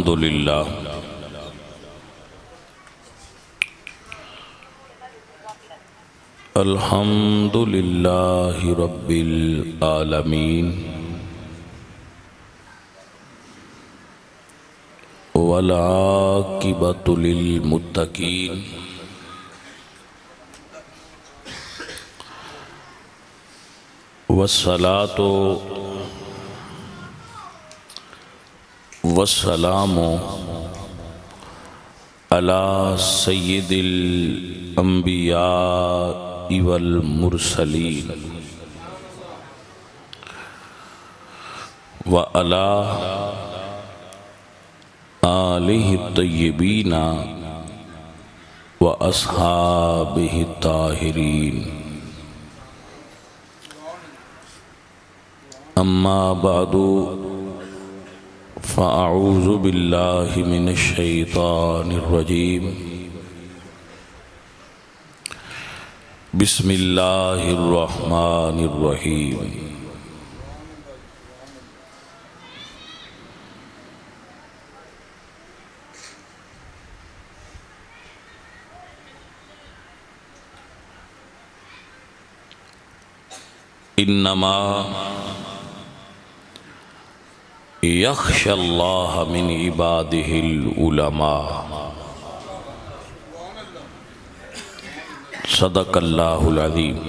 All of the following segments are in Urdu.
الحمدللہ الحمدللہ رب العالمین والعاقبۃ للمتقین والصلاۃ والسلام علی سید الانبیاء والمرسلین وعلی آلہ الطیبین واصحابہ الطاہرین اما بعد فاعوذ باللہ من الشیطان الرجیم بسم اللہ الرحمن الرحیم انما یخشی اللہ من عبادہ العلماء صدق اللہ العظیم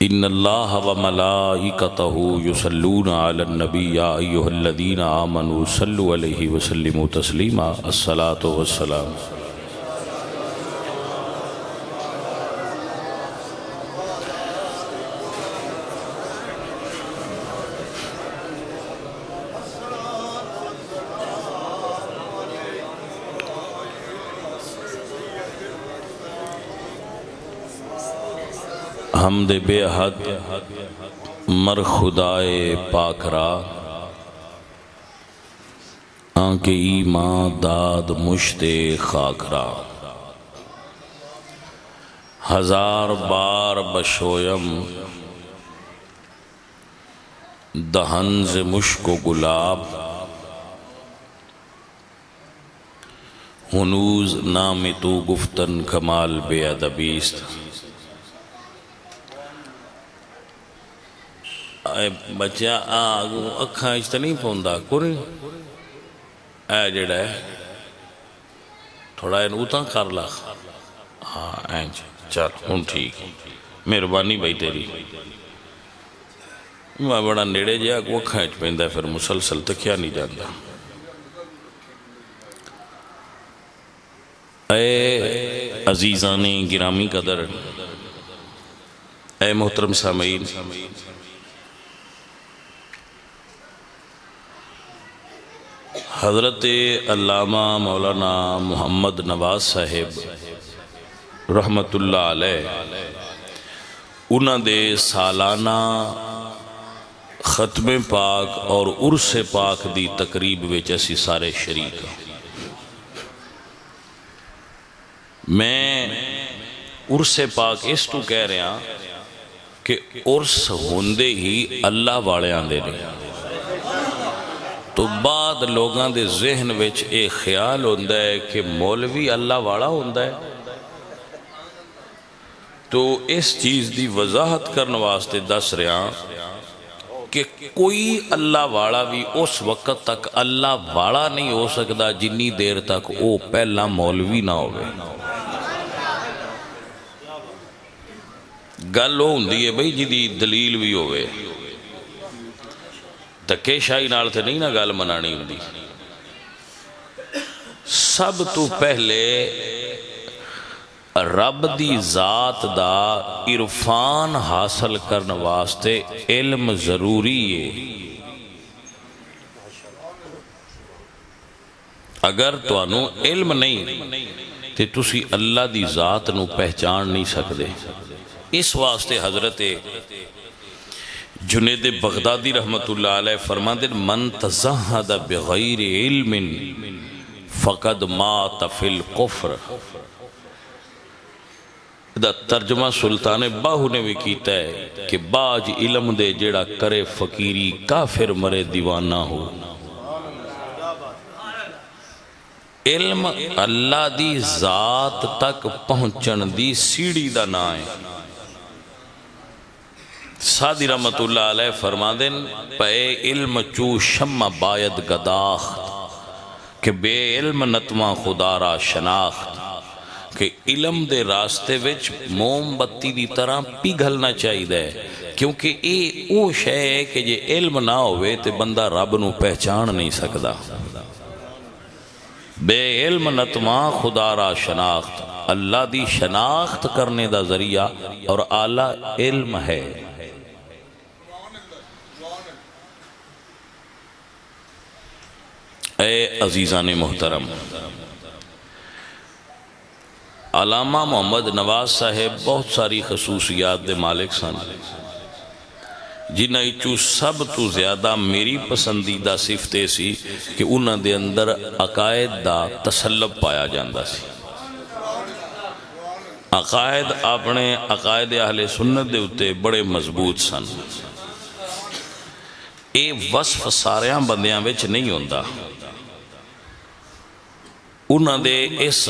ان اللہ وملائکتہ یصلون علی النبی یا ایہا الذین آمنوا صلوا علیہ وسلموا تسلیما الصلاۃ والسلام حمد بے حد مر خدائے پاک را آنکہ ایمان داد مشت خاک را ہزار بار بشویم دہن ز مشک و گلاب ہنوز نام تو گفتن کمال بے ادبیست بچیا آگو اکھاں اچھتا نہیں پوندا کوری اے جڑا ہے تھوڑا انوتاں کر لکھ ہاں اینج چل ہون ٹھیک مہربانی بھائی تیری میں بڑا نیڑے جا کو اکھاں اچھ پیندا ہے پھر مسلسل تکیا نہیں جاندا اے عزیزان گرامی قدر اے محترم سامعین حضرت علامہ مولانا محمد نواز صاحب رحمت اللہ علیہ انہاں دے سالانہ ختم پاک اور عرس پاک دی تقریب وچ اسی سارے شریک ہیں میں عرس پاک اس تو کہہ رہا کہ عرس ہوندے ہی اللہ والے آندے نہیں تو بعد لوگاں دے ذہن وچ ایک خیال ہوندہ ہے کہ مولوی اللہ والا ہوندہ ہے تو اس چیز دی وضاحت کرنے واسطے دس رہا کہ کوئی اللہ والا بھی اس وقت تک اللہ والا نہیں ہو سکتا جنی دیر تک وہ پہلا مولوی نہ ہوئے گل ہوندی ہے بھئی جدی دلیل بھی ہوئے دکے شاہی نال تھے نہیں نا گل منانی ہوندی سب تو پہلے رب دی ذات دا عرفان حاصل کرنے واسطے علم ضروری ہے اگر تو انو علم نہیں تے تسی اللہ دی ذات نو پہچان نہیں سکتے اس واسطے حضرت جنید بغدادی رحمت اللہ علیہ فرماتے من تزہد بغیر علم فقد مات فی القفر دا ترجمہ سلطان باہو نے بھی کیتا ہے کہ باج علم دے جڑا کرے فقیری کافر مرے دیوانہ ہو علم اللہ دی ذات تک پہنچن دی سیڑھی دا نا ہے۔ سادی رحمت اللہ علیہ فرما دیں پے علم چو شمع باید گداخت کہ بے علم نتواں خدا را شناخت، کہ علم دے راستے وچ موم بتی دی طرح پگھلنا چاہیے دے، کیونکہ اے او شے ہے کہ جے علم نہ ہوئے تے بندہ رب نو پہچان نہیں سکدا۔ بے علم نتواں خدا را شناخت، اللہ دی شناخت کرنے دا ذریعہ اور اعلیٰ علم ہے۔ اے عزیزان محترم، علامہ محمد نواز صاحب بہت ساری خصوصیات دے مالک سن، جنہاں چو سب تو زیادہ میری پسندیدہ صفتے سی کہ انہاں دے اندر عقائد دا تسلب پایا جاندہ سی۔ عقائد اپنے عقائد اہل سنت دے اتے بڑے مضبوط سن۔ اے وصف ساریاں بندیاں وچ نہیں ہوندہ، انہاں دے اس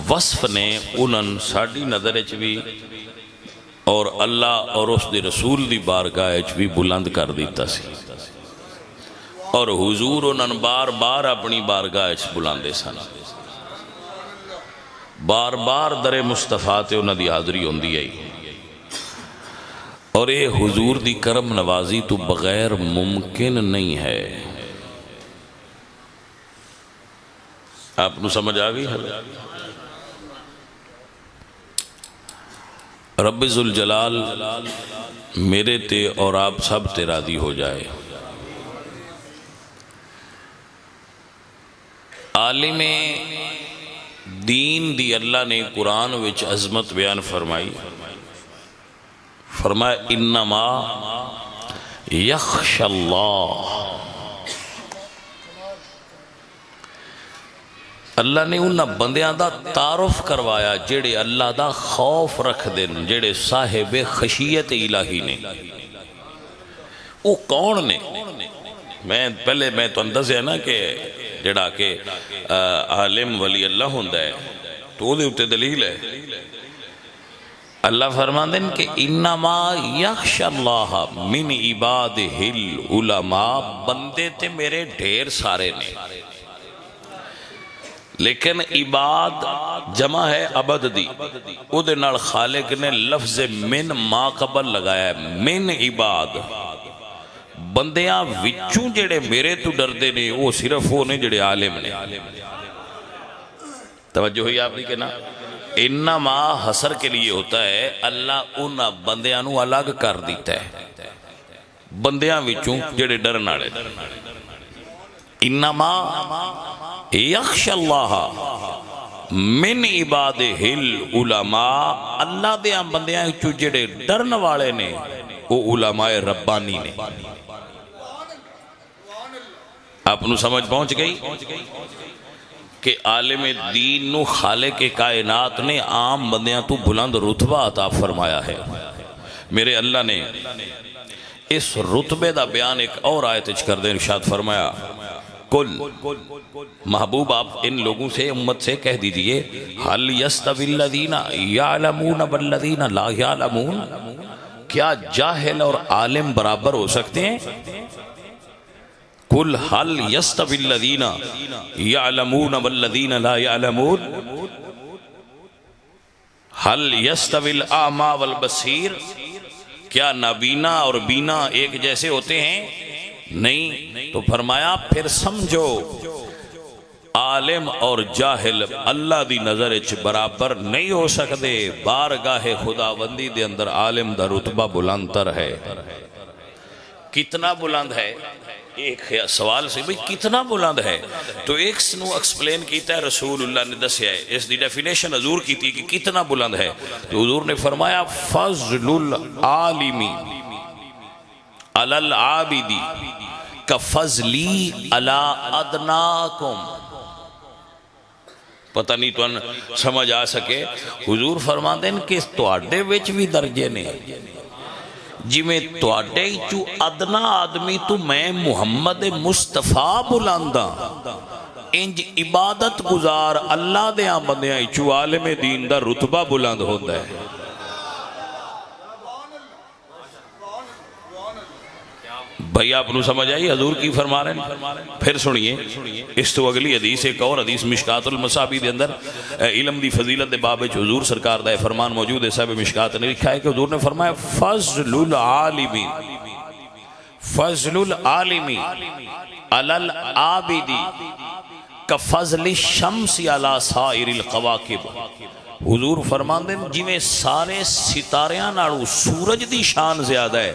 وصف نے انہاں ساڑھی نظر اچ بھی اور اللہ اور اس دے رسول دی بارگاہ اچ بھی بلند کر دیتا سی، اور حضور انہاں بار بار اپنی بارگاہ اچ بلندے سن، بار بار در مصطفیٰ تے انہاں دی حاضری ہوندی آئی، اور اے حضور دی کرم نوازی تو بغیر ممکن نہیں ہے۔ آپ نو سمجھ آگئی ہے؟ رب ذوالجلال میرے تے اور آپ سب تے راضی ہو جائے۔ عالم دین دی اللہ نے قرآن وچ عظمت بیان فرمائی، فرمایا انما یخشى اللہ، اللہ نے انہاں بندیاں دا تعارف کروایا جڑے اللہ دا خوف رکھ دن، جڑے صاحب خشیت الہی نے۔ وہ کون نے؟ پہلے میں تو اندازہ ہے نا کہ جڑا کہ عالم ولی اللہ ہوندہ ہے تو وہ دے اتے دلیل ہے۔ اللہ فرماندے ہیں کہ انما یخشى اللہ من عبادہ العلماء، بندے تے میرے ڈھیر سارے نے، لیکن عباد جمع ہے عبد دی، او دے نال خالق نے لفظ من ما قبل لگایا ہے، من عباد، بندیاں وچوں جڑے میرے تو ڈر دے نے وہ صرف وہ نے جڑے عالم نے۔ توجہ ہوئی آپ نے کہ نا؟ انما حسر کے لیے ہوتا ہے اللہ ان بندیاں نو الگ کر دیتا ہے بندیاں وچوں جڑے ڈرن والے۔ انما یخشى اللہ من عبادہ العلماء، اللہ دیاں بندیاں وچوں جڑے ڈرن والے نے وہ علماء ربانی نے۔ آپ نو سمجھ پہنچ گئی کہ عالم دین نو خالق کائنات نے عام بندیاں تو بلند رتبہ عطا فرمایا ہے۔ میرے اللہ نے اس رتبے دا بیان ایک اور آیت کر دے، ارشاد فرمایا کل، محبوب آپ ان لوگوں سے امت سے کہہ دیجئے حل یستوی الذین یعلمون والذین لا یعلمون، کیا جاہل اور عالم برابر ہو سکتے ہیں؟ قل حل یستوی الذین یعلمون والذین لا یعلمون، حل یستوی الاعمی والبصیر، کیا نابینا اور بینا ایک جیسے ہوتے ہیں؟ نہیں۔ تو فرمایا پھر سمجھو عالم اور جاہل اللہ دی نظر اچ برابر نہیں ہو سکتے، بارگاہ خداوندی دے اندر عالم دا رتبہ بلندتر ہے۔ کتنا بلند ہے؟ ایک سوال سے بھئی کتنا بلند ہے؟ تو ایک سنو ایکسپلین کیتا ہے رسول اللہ نے دسیا ہے، اس دی ڈیفینیشن حضور کی تھی کہ کتنا بلند ہے، تو حضور نے فرمایا فضل العالمی علی العابدی کفضلی علی ادناکم۔ پتہ نہیں تو سمجھ آ سکے، حضور فرما دیں کہ تواڈے وچ بھی درجے نے، جی میں تواڈے چو ادنا آدمی تو میں محمد مصطفیٰ بلاندہ، انج عبادت گزار اللہ دیاں بندیاں چو عالم دین دا رتبہ بلند ہوتا ہے. بھائی آپ نے سمجھ آئی حضور کی فرما رہے ہیں؟ پھر سنیے اس تو اگلی حدیث، ایک اور حدیث مشکات المصابی دے اندر علم دی فضیلت دے باب وچ حضور سرکار دا فرمان موجود ہے. صاحب مشکات نے لکھا ہے کہ حضور نے فرمایا فضل العالم علی العابد کفضل الشمس علی سائر القواکب. حضور فرمان دیں جویں سارے ستاریاں نالوں سورج دی شان زیادہ ہے،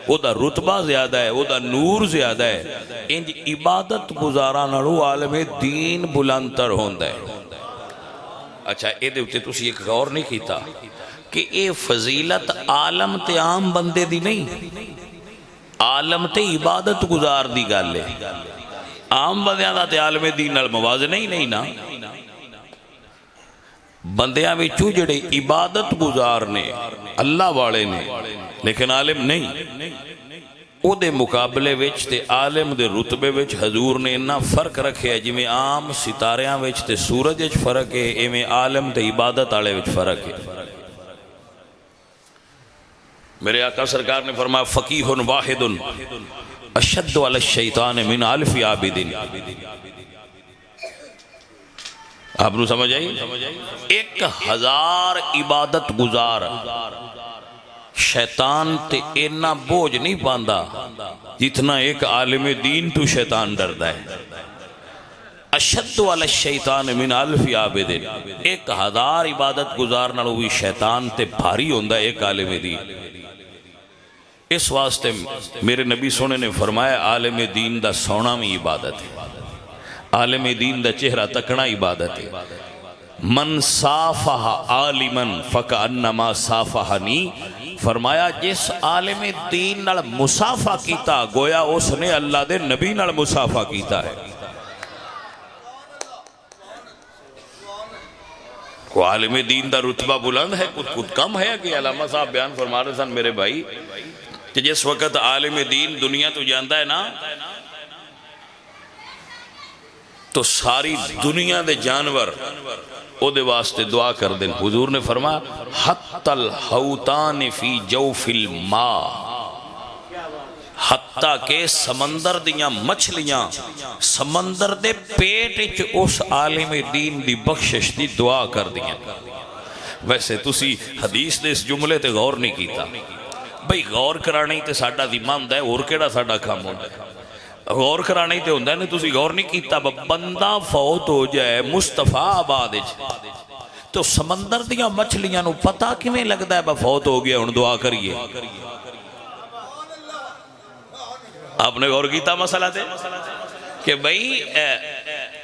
او دا رتبہ زیادہ ہے، او دا نور زیادہ ہے، انج عبادت گزاراں نالوں عالم دین بلندتر ہوندا ہے. اچھا اے دے اوتے تسی ایک غور نہیں کیتا کہ اے فضیلت عالم تے عام بندے دی نہیں، عالم تے عبادت گزار دی گل ہے. عام بندیاں دا تے عالم دین نال موازنہ ہی نہیں نا. بندیاں وچوں جڑے عبادت گزار نے اللہ والے نے لیکن عالم نہیں، او دے مقابلے وچ تے عالم دے رتبے وچ حضور نے اتنا فرق رکھیا جویں عام ستاریاں وچ تے سورج وچ فرق ہے، ایویں عالم تے عبادت والے وچ فرق ہے. میرے آقا سرکار نے فرمایا فقیہ واحد اشد علی الشیطان من الف عابد. آپ نے سمجھ آئی؟ 1000 عبادت گزار شیطان تے اینا بوجھ نہیں پاندا جتنا ایک عالم دین تو شیطان ڈردا ہے. اشد علی الشیطان من الف عابد. 1000 عبادت گزار نالوں بھی شیطان تے بھاری ہوندا ہے ایک عالم دین. اس واسطے میرے نبی سونے نے فرمایا عالم دین دا سونا میں عبادت ہے، عالم دین دا چہرہ تکنا عبادت ہے. من صافح عالما فکأنما صافحنی. فرمایا جس عالم دین نال مصافحہ کیتا گویا اس نے اللہ دے نبی نال مصافحہ کیتا ہے. کو عالم دین دا رتبہ بلند ہے، کچھ کم ہے کہ علامہ صاحب بیان فرما رہے سن میرے بھائی کہ جس وقت عالم دین دنیا تو جانتا ہے نا تو ساری دنیا دے جانور او دے واسطے دعا کر دیں. حضور نے فرمایا حتی الحوتان فی جوف الماء، حتیٰ کہ سمندر دیاں مچھلیاں سمندر دے پیٹ وچ اس عالم دین دی بخشش دی دعا کر دیا. ویسے تسی حدیث دے اس جملے تے غور نہیں کیتا. بھئی غور کرانے تے ساڈا ذمہ ہوندا ہے، اور کیڑا ساڈا کام ہوندا ہے؟ غور کرانے تے ہوندا ہے، تسی غور نہیں کیتا. بندہ فوت ہو جائے مصطفیٰ آباد تو سمندر دیاں مچھلیاں نو پتہ کیویں لگدا ہے فوت ہو گیا ہن دعا کریے؟ آپ نے غور کیتا مسئلہ تے کہ بھئی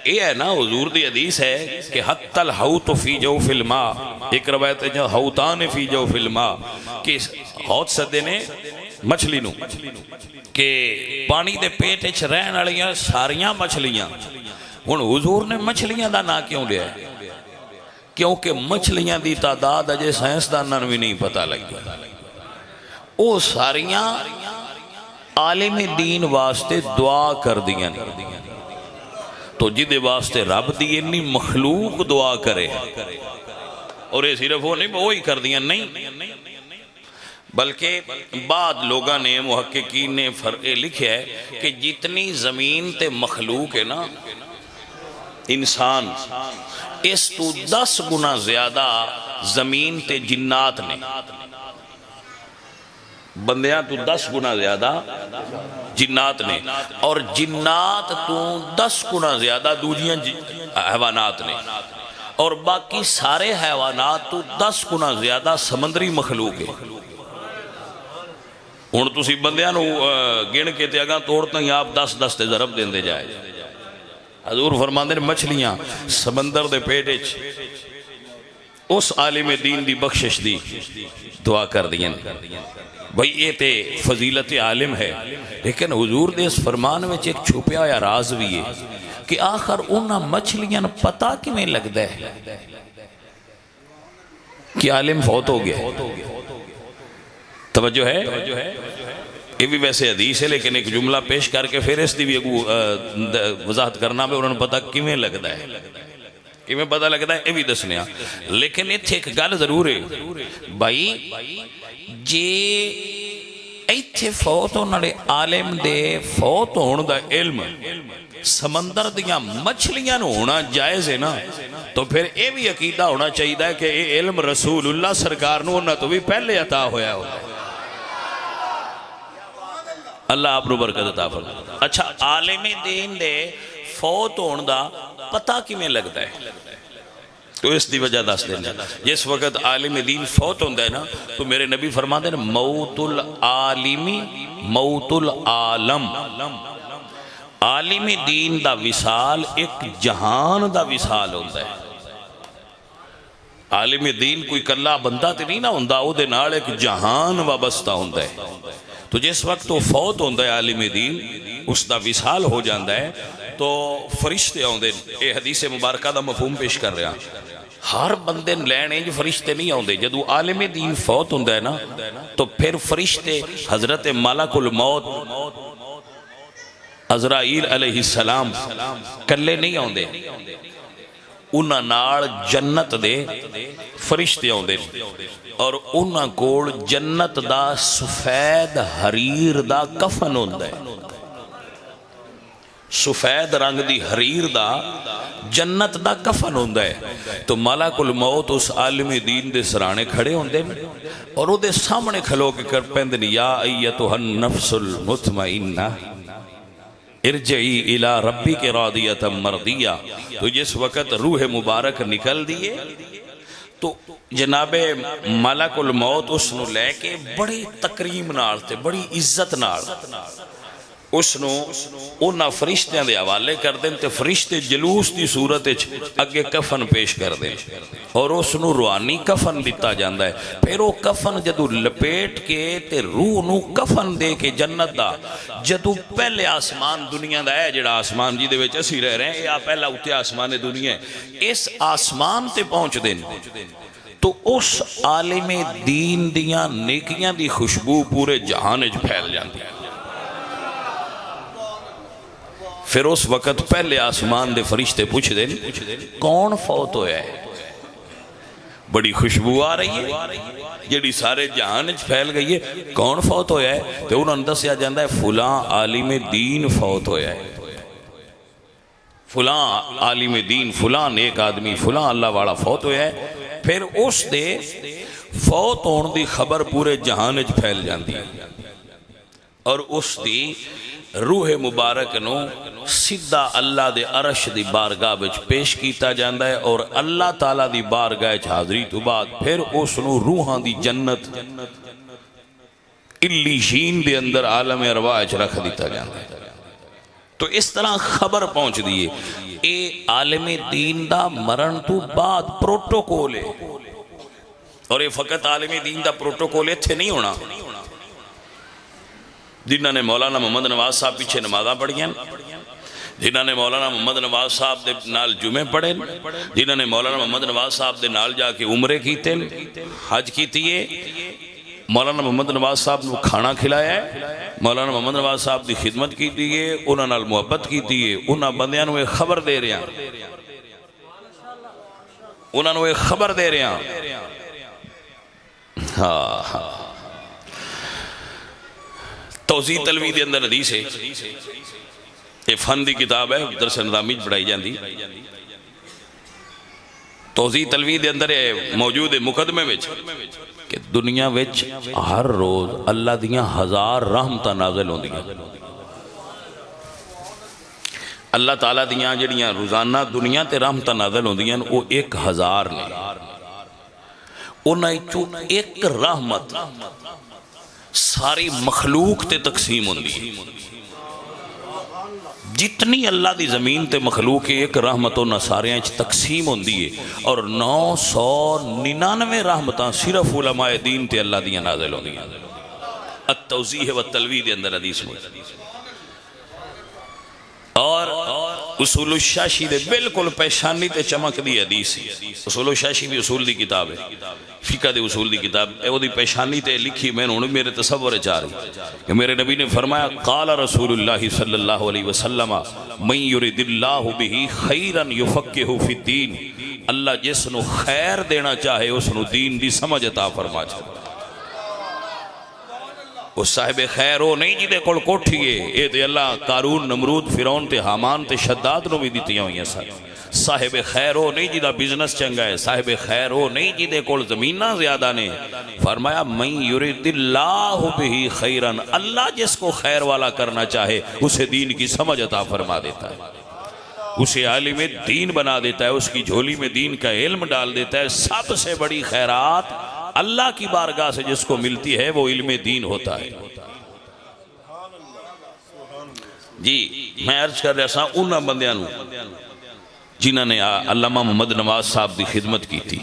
یہ ہے نا حضور دی حدیث ہے کہ حتی الحوت فی جوف الماء. ایک روایت ہے حوتان فی جوف الماء کہ حوت سدے نے مچھلی نو کہ پانی دے پیٹ وچ رہن والیاں ساریاں مچھلیاں. ہن حضور نے مچھلیاں دا نام کیوں لیا ہے؟ کیونکہ مچھلیاں دی تعداد اجے سائنسداناں نوں بھی نہیں پتہ لگی. او ساریاں عالم دین واسطے دعا کر دیاں. تو جدے واسطے رب دی اتنی مخلوق دعا کرے اور یہ صرف وہ نہیں وہی کر دیاں نہیں، بلکہ بعد لوگاں نے محققین نے فرق لکھا ہے کہ جتنی زمین تے مخلوق ہے نا انسان، اس تو 10 گنا زیادہ زمین تے جنات نے. بندیاں تو 10 گنا زیادہ جنات نے، اور جنات تو 10 گنا زیادہ دوجیاں حیوانات نے، اور باقی سارے حیوانات تو 10 گنا زیادہ سمندری مخلوق ہے. ہن تسی بندیاں نو گن کے تے اگاں توڑتا ہی آپ 10 تے ضرب دیندے جائے. حضور فرماندے نے مچھلیاں سمندر دے پیٹ وچ اس عالم دین دی بخشش دی دعا کر دیں. بھئی یہ تے فضیلت عالم ہے، لیکن حضور دے اس فرمان میں ایک چھپیا یا راز بھی ہے کہ آخر انہاں مچھلیاں پتہ کیویں لگدا ہے کہ عالم فوت ہو گیا. توجہ ہے؟ یہ بھی ویسے حدیث ہے لیکن ایک جملہ پیش کر کے پھر اس دی بھی وضاحت کرنا پہ انہوں نے پتا کیویں لگتا ہے کیویں پتا لگتا ہے یہ بھی دسنے لیکن اتنے ایک گل ضرور ہے بھائی جے ایتھے فوت ہونے عالم دے فوت ہون دا علم سمندر دیاں مچھلیاں ہونا جائز ہے نا تو پھر یہ بھی عقیدہ ہونا چاہیے کہ یہ علم رسول اللہ سرکار نو نہ تو بھی پہلے عطا ہویا ہوتا ہے اللہ آپ نو برکت عطا فرمائے اچھا عالم دین دے فوت ہون دا پتہ کیویں لگتا ہے تو اس دی وجہ دس دینا جس وقت عالم دین فوت ہوندہ ہے نا تو میرے نبی فرماتے ہیں موت العالمی موت العالم عالم دین دا وصال ایک جہان دا وصال ہوندہ ہے عالم دین کوئی کلا بندہ تے نہیں نہ ہوندہ او دے نال ایک جہان وابستہ ہوندہ ہے تو جس وقت وہ فوت ہوندہ ہے عالم دین اس دا وصال ہو جاندہ ہے تو فرشتے ہوندے اے حدیث مبارکہ دا مفہوم پیش کر رہا ہر بندے لینے جو فرشتے نہیں ہوندے جدو عالم دین فوت ہوندہ ہے نا تو پھر فرشتے حضرت ملک الموت عزرائیل علیہ السلام کلے نہیں ہوندے انہاں نال جنت دے فرشتے ہوندے اور انہاں کول جنت دا سفید حریر دا کفن ہوندہ ہے سفید رنگ دی حریر دا جنت دا کفن ہوندہ ہے تو ملک الموت اس عالم دین دے سرانے کھڑے ہوندے اور وہ دے سامنے کھلو کے کر پہندنی یا ایتها النفس المطمئنہ ارجعی الى ربی کے راضیت مرضیہ تو جس وقت روح مبارک نکل دیئے تو جناب ملک الموت اس نو لے کے بڑی تکریم نال تے بڑی عزت نال اس نو انہا فرشتیاں دے حوالے کر دیں تے فرشتے جلوس دی صورت اگے کفن پیش کر دیں اور اس نو روحانی کفن دیتا جاندہ ہے پھر وہ کفن جدو لپیٹ کے تے روح نو کفن دے کے جنت دا جدو پہلے آسمان دنیا دا ہے جڑا آسمان جی دے وچ اسی رہ رہے ہیں یا پہلا اتے آسمان دنیا ہے اس آسمان تے پہنچ دیں تو اس عالم دین دیاں نیکیاں دی خوشبو پورے جہان اچ پھیل جاندی ہے پھر اس وقت پہلے آسمان دے فرشتے پوچھ دیں کون فوت ہویا ہے بڑی خوشبو آ رہی ہے جڑی سارے جہان اچ پھیل گئی ہے کون فوت ہویا ہے تو انہوں نے دسیا جاندہ ہے فلاں عالم دین فوت ہویا ہے فلاں عالم دین فلاں نیک آدمی فلاں اللہ والا فوت ہویا ہے پھر اس دے فوت ہون دی خبر پورے جہان اچ پھیل جاندی ہے اور اس دی روح مبارک نو سیدھا اللہ دے عرش دی بارگاہ وچ پیش کیتا جاندہ ہے اور اللہ تعالیٰ دی بارگاہ وچ حاضری تو بعد پھر اس نو روحاں دی جنت علیشین دے اندر عالم ارواح وچ رکھ دیتا جاندہ ہے تو اس طرح خبر پہنچ دیئے اے عالم دین دا مرن تو بعد پروٹوکول ہے اور یہ فقط عالم دین دا پروٹوکول تھے نہیں ہونا جنہاں نے مولانا محمد نواز صاحب پیچھے نمازاں پڑھیں جنہاں نے مولانا محمد نواز صاحب دے نال جمعے پڑھیں جنہاں نے مولانا محمد نواز صاحب دے نال جا کے عمرے کیتے حج کیتیے مولانا محمد نواز صاحب نے کھانا کھلایا ہے مولانا محمد نواز صاحب دی خدمت کیتیے انہاں نال محبت کیتیے انہاں بندیاں نو ایک خبر دے رہے ہیں انہاں نو ایک خبر دے رہے ہیں توضیح تلوی دے اندر حدیث ہے یہ فن دی کتاب ہے درس نظامی پڑھائی جاندی توضیح تلوی دے اندر موجود ہے مقدمے وچ کہ دنیا وچ ہر روز اللہ دیاں 1000 رحمتاں نازل ہوندی ہیں اللہ تعالیٰ دیاں جڑیاں روزانہ دنیا تے رحمتاں نازل ہوندی ہیں وہ 1000 نے انہیں چو ایک رحمت ساری مخلوق تے تقسیم ہوندی ہے جتنی اللہ دی زمین تے مخلوق ایک رحمت انہاں سارے ہیں تقسیم ہوندی ہے اور 999 رحمتاں صرف علماء دین تے اللہ دیاں نازل ہوندی ہیں التوضیح و التلویح دے اندر حدیث میں اور اصول الشاشی دے بالکل پیشانی تے چمک دی حدیث سی. اصول الشاشی بھی اصول دی کتاب ہے، فقہ دے اصول دی کتاب ہے. وہ دی پیشانی تے لکھی میں نے میرے تصور چاہ رہی کہ میرے نبی نے فرمایا قال رسول اللہ صلی اللہ علیہ وسلم من یرد اللہ بہ خیرا یفقہہ فی الدین، اللہ جس نو خیر دینا چاہے اس نو دین دی سمجھ عطا فرما چھڑے. وہ صاحب خیر ہو نہیں جی دے کول کوٹھیے، اے تے اللہ قارون نمرود فرعون تے حامان تے شداد نو بھی دیتی ہوئی ہیں. صاحب خیر ہو نہیں جی دا بزنس چنگا ہے، صاحب خیر ہو نہیں جی دے کول زمینہ زیادہ نے. فرمایا من یرید اللہ بہ خیرا، اللہ جس کو خیر والا کرنا چاہے اسے دین کی سمجھ عطا فرما دیتا ہے، اسے عالم دین بنا دیتا ہے، اس کی جھولی میں دین کا علم ڈال دیتا ہے. سب سے بڑی خیرات اللہ کی بارگاہ سے جس کو ملتی ہے وہ علم دین ہوتا ہے. جی میں عرض کر رہا سا انہاں بندیاں نو جنہاں نے علامہ محمد نواز صاحب دی خدمت کی تھی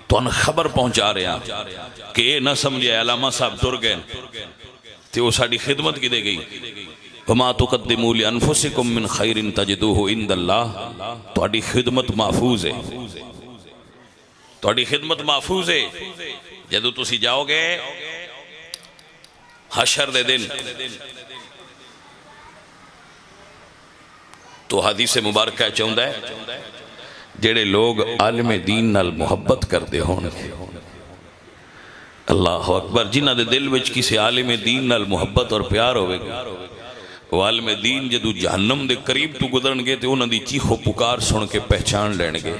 تو ان خبر پہنچا رہے ہیں کہ اے نہ سمجھے علامہ صاحب ٹر گئے تے وہ ساڑی خدمت کی دے گئی. وما تقدموا لانفسکم من خیر تجدوہ عند اللہ، تہاڈی خدمت محفوظ ہے، تہاڈی خدمت محفوظ ہے. جدو تسی جاؤ گے حشر دے دن تو حدیث مبارکہ چاہتا ہے جڑے لوگ عالم دین نال محبت کردے ہون گے، اللہ اکبر، جنہ دے دل وچ کسی عالم دین نال محبت اور پیار ہوئے گا، وہ عالم دین جدو جہنم دے قریب تو گزرن گے تو انہاں دی چیخ و پکار سن کے پہچان لین گے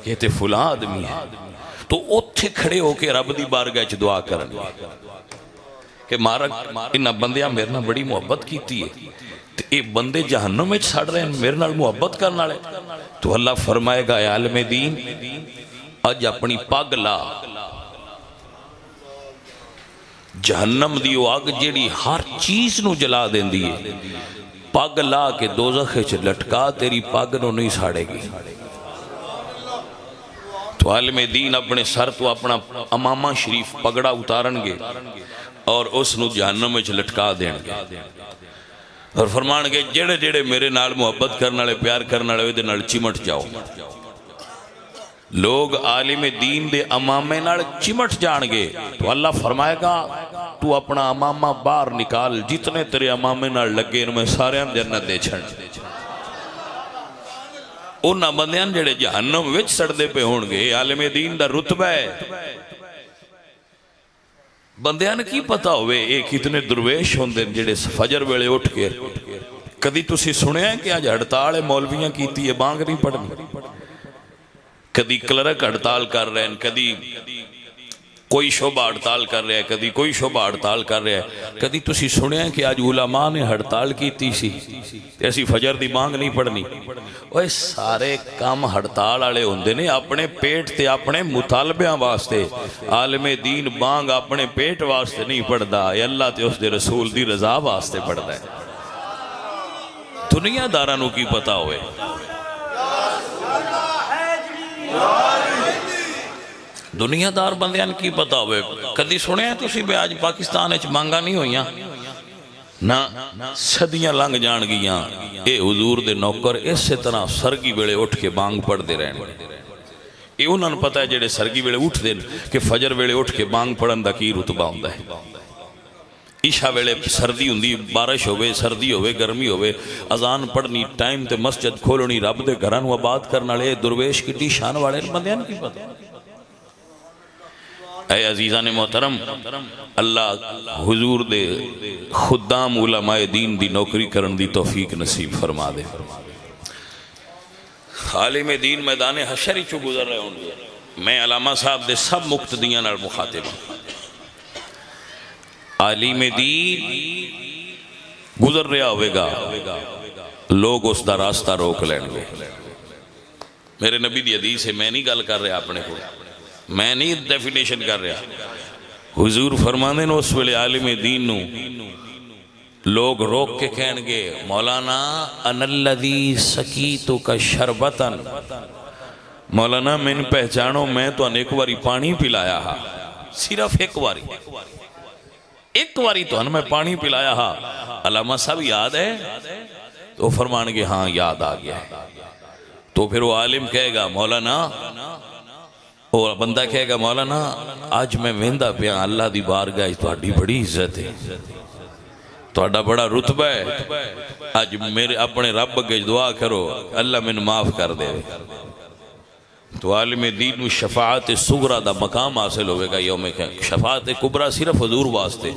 یہ تے فلاں آدمی ہے. تو اوتھے کھڑے ہو کے رب دی بارگاہ چ دعا کرن گے کہ مارک انہاں بندیاں میرے نال بڑی محبت کیتی ہے تے اے بندے جہنم وچ سڑ رہے ہیں میرے نال محبت کرن والے. تو اللہ فرمائے گا اے عالم دین اج اپنی پگ لا، جہنم دی وہ اگ جیڑی ہر چیز نو جلا دیندی ہے، پگ لا کے دوزخ وچ لٹکا، تیری پگ نو نہیں ساڑے گی. تو عالم دین اپنے سر تو اپنا امامہ شریف پگڑا اتارن گے اور اس نو جہنم وچ لٹکا دین گے اور فرمان گے جڑے جڑے میرے نال محبت کرنے والے پیار کرنے والے دے نال چمٹ جاؤ. لوگ عالم دین دے امامے نال چمٹ جان گے تو اللہ فرمائے گا تو اپنا امامہ باہر نکال، جتنے تیرے امامے نال لگے ان میں سارے جنت دے چھڑ. انہاں بندیاں جڑے جہنم وچ سڑدے پہ ہون گے، عالم دین دا رتبہ ہے. بندیاں نے کی پتا ہوئے ایک اتنے درویش ہوندے جڑے فجر ویلے اٹھ کے کدی تسی سنیا ہے کہ آج ہڑتال مولویاں کیتی ہے بانگ نہیں پڑھنی، کدی کلرک ہڑتال کر رہے ہیں، کدی کوئی شعبہ ہڑتال کر رہا ہے، کدی کوئی شعبہ ہڑتال کر رہا ہے. کدی تسی سنیا ہے کہ آج علماء نے ہڑتال کیتی سی ایسی فجر دی بانگ نہیں پڑھنی. اوہ سارے کام ہڑتال والے ہوندے نے اپنے پیٹ تے اپنے مطالبیاں واسطے. عالم دین بانگ اپنے پیٹ واسطے نہیں پڑھدا، اے اللہ تے اس دے رسول دی رضا واسطے پڑھدا ہے. دنیا داراں نو کی پتا ہوئے، دنیا دار بندیاں کی پتا ہوئے. کدی سنے ہیں تسی بے آج پاکستان اچ مانگا نہیں ہوئیاں نہ صدیاں لنگ جان گیاں. اے حضور دے نوکر اسی طرح سرگی ویلے اٹھ کے بانگ پڑھ دے رہے ہیں. اے انہوں نے پتا ہے جڑے سرگی ویلے اٹھ دے کہ فجر ویلے اٹھ کے بانگ پڑھن دا کی رتبہ ہوندا ہے. عشاء ویلے سردی ہوندی، بارش ہوئے، سردی ہوئے، گرمی ہوئے، اذان پڑھنی، ٹائم تے مسجد کھولنی، رب دے گھراں نو آباد کرن والے درویش کڈی شان والے بندیاں کی پتا. اے عزیزان محترم، اللہ حضور دے خدام علماء دین دی نوکری کرن دی توفیق نصیب فرما دے. عالم دین میدان حشر چو گزر رہے ہوں گے. میں علامہ صاحب دے سب مقتدیاں نال مخاطب ہوں. عالم دین گزر رہا ہوئے گا، لوگ اس دا راستہ روک لیں گے. میرے نبی دی حدیث ہے، میں نہیں گل کر رہا اپنے کو، میں نہیں ڈیفینیشن کر رہا. حضور فرمانے نے اس ویلے عالم دین نو لوگ روک کے کہن گے مولانا انا الذی سقیتک شربتن، مولانا میں نے پہچانو میں تو ان ایک واری پانی پلایا ہا، صرف ایک واری تو ان میں پانی پلایا ہا. علامہ صاحب یاد ہے؟ تو تو فرمان گے ہاں یاد آ گیا ہے. تو پھر وہ عالم کہے گا مولانا، اور بندہ کہے گا مولانا آج میں ویندا پیا اللہ دی بارگاہ تہاڈی بڑی عزت ہے، تہاڈا بڑا رتبہ ہے، آج میرے اپنے رب اگے دعا کرو اللہ مینوں معاف کر دے. تو عالم دین میں شفاعت صغرا دا مقام حاصل ہوئے گا یوم قیامت. شفاعت کبرا صرف حضور واسطے،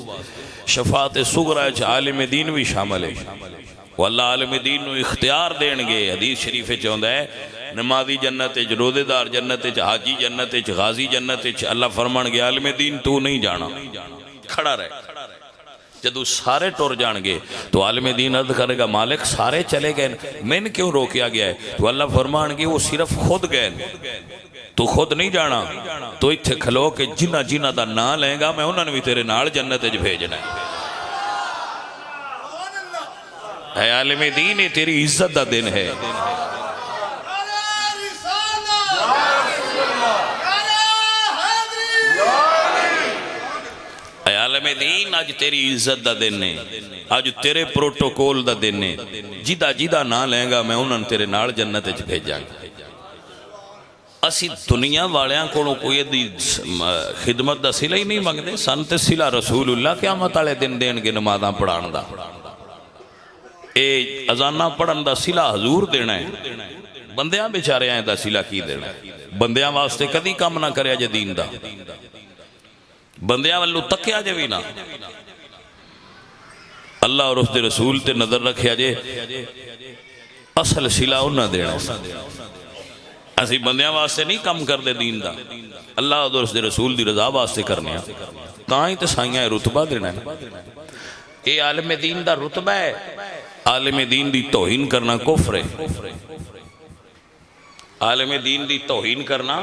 شفاعت صغرا وچ عالم دین بھی شامل ہے. وہ اللہ عالم دین نو اختیار دین گے. حدیث شریف وچ ہوندا ہے نمازی جنت وچ، روزے دار جنت وچ، حاجی جنت وچ، غازی جنت وچ. اللہ فرمان گے عالم دین تو نہیں جانا، کھڑا رہ. جدو سارے ٹر جان گے تو عالم دین عرض کرے گا مالک سارے چلے گئے میں نے کیوں روکیا گیا ہے؟ تو اللہ فرمان گے وہ صرف خود گئے، تو خود نہیں جانا. تو اتھے کھلو کہ جنہ جنہ دا نام لیں گا میں انہوں نے بھی تیرے نال جنت وچ بھیجنا ہے. اے عالم دین یہ تیری عزت دا دن ہے. اے عالم دین آج تیری عزت دا دن ہے، آج تیرے پروٹوکول دا دن ہے. جدہ جدہ نہ لیں گا میں انہوں نے تیرے نال جنت وچ بھیجاں گا. اسی دنیا والیاں کو کوئی دی خدمت دا صلہ ہی نہیں مانگتے. سن تے صلہ رسول اللہ قیامت والے دن دین گے نمازاں پڑھان دا. اے اذانہ پڑھن دا صلہ حضور دینا ہے، بندیاں بیچارے آئیں دا صلہ کی دینا ہے. بندیاں واسطے کدی کام نہ کریا جے دین دا، بندیاں والو تکیا جے بھی نہ. اللہ اور اس دے رسول تے نظر رکھیا جے، اصل صلہ انہاں دینا ہے. اسی بندیاں واسطے نہیں کم کر دے دین دا، اللہ اور اس دے رسول دی رضا واسطے کرنے ہیں. تاں ہی تے سائیاں رتبہ دینا ہے. اے عالم دین دا رتبہ ہے. عالم دین دی توہین کرنا کفر ہے. عالم دین دی توہین کرنا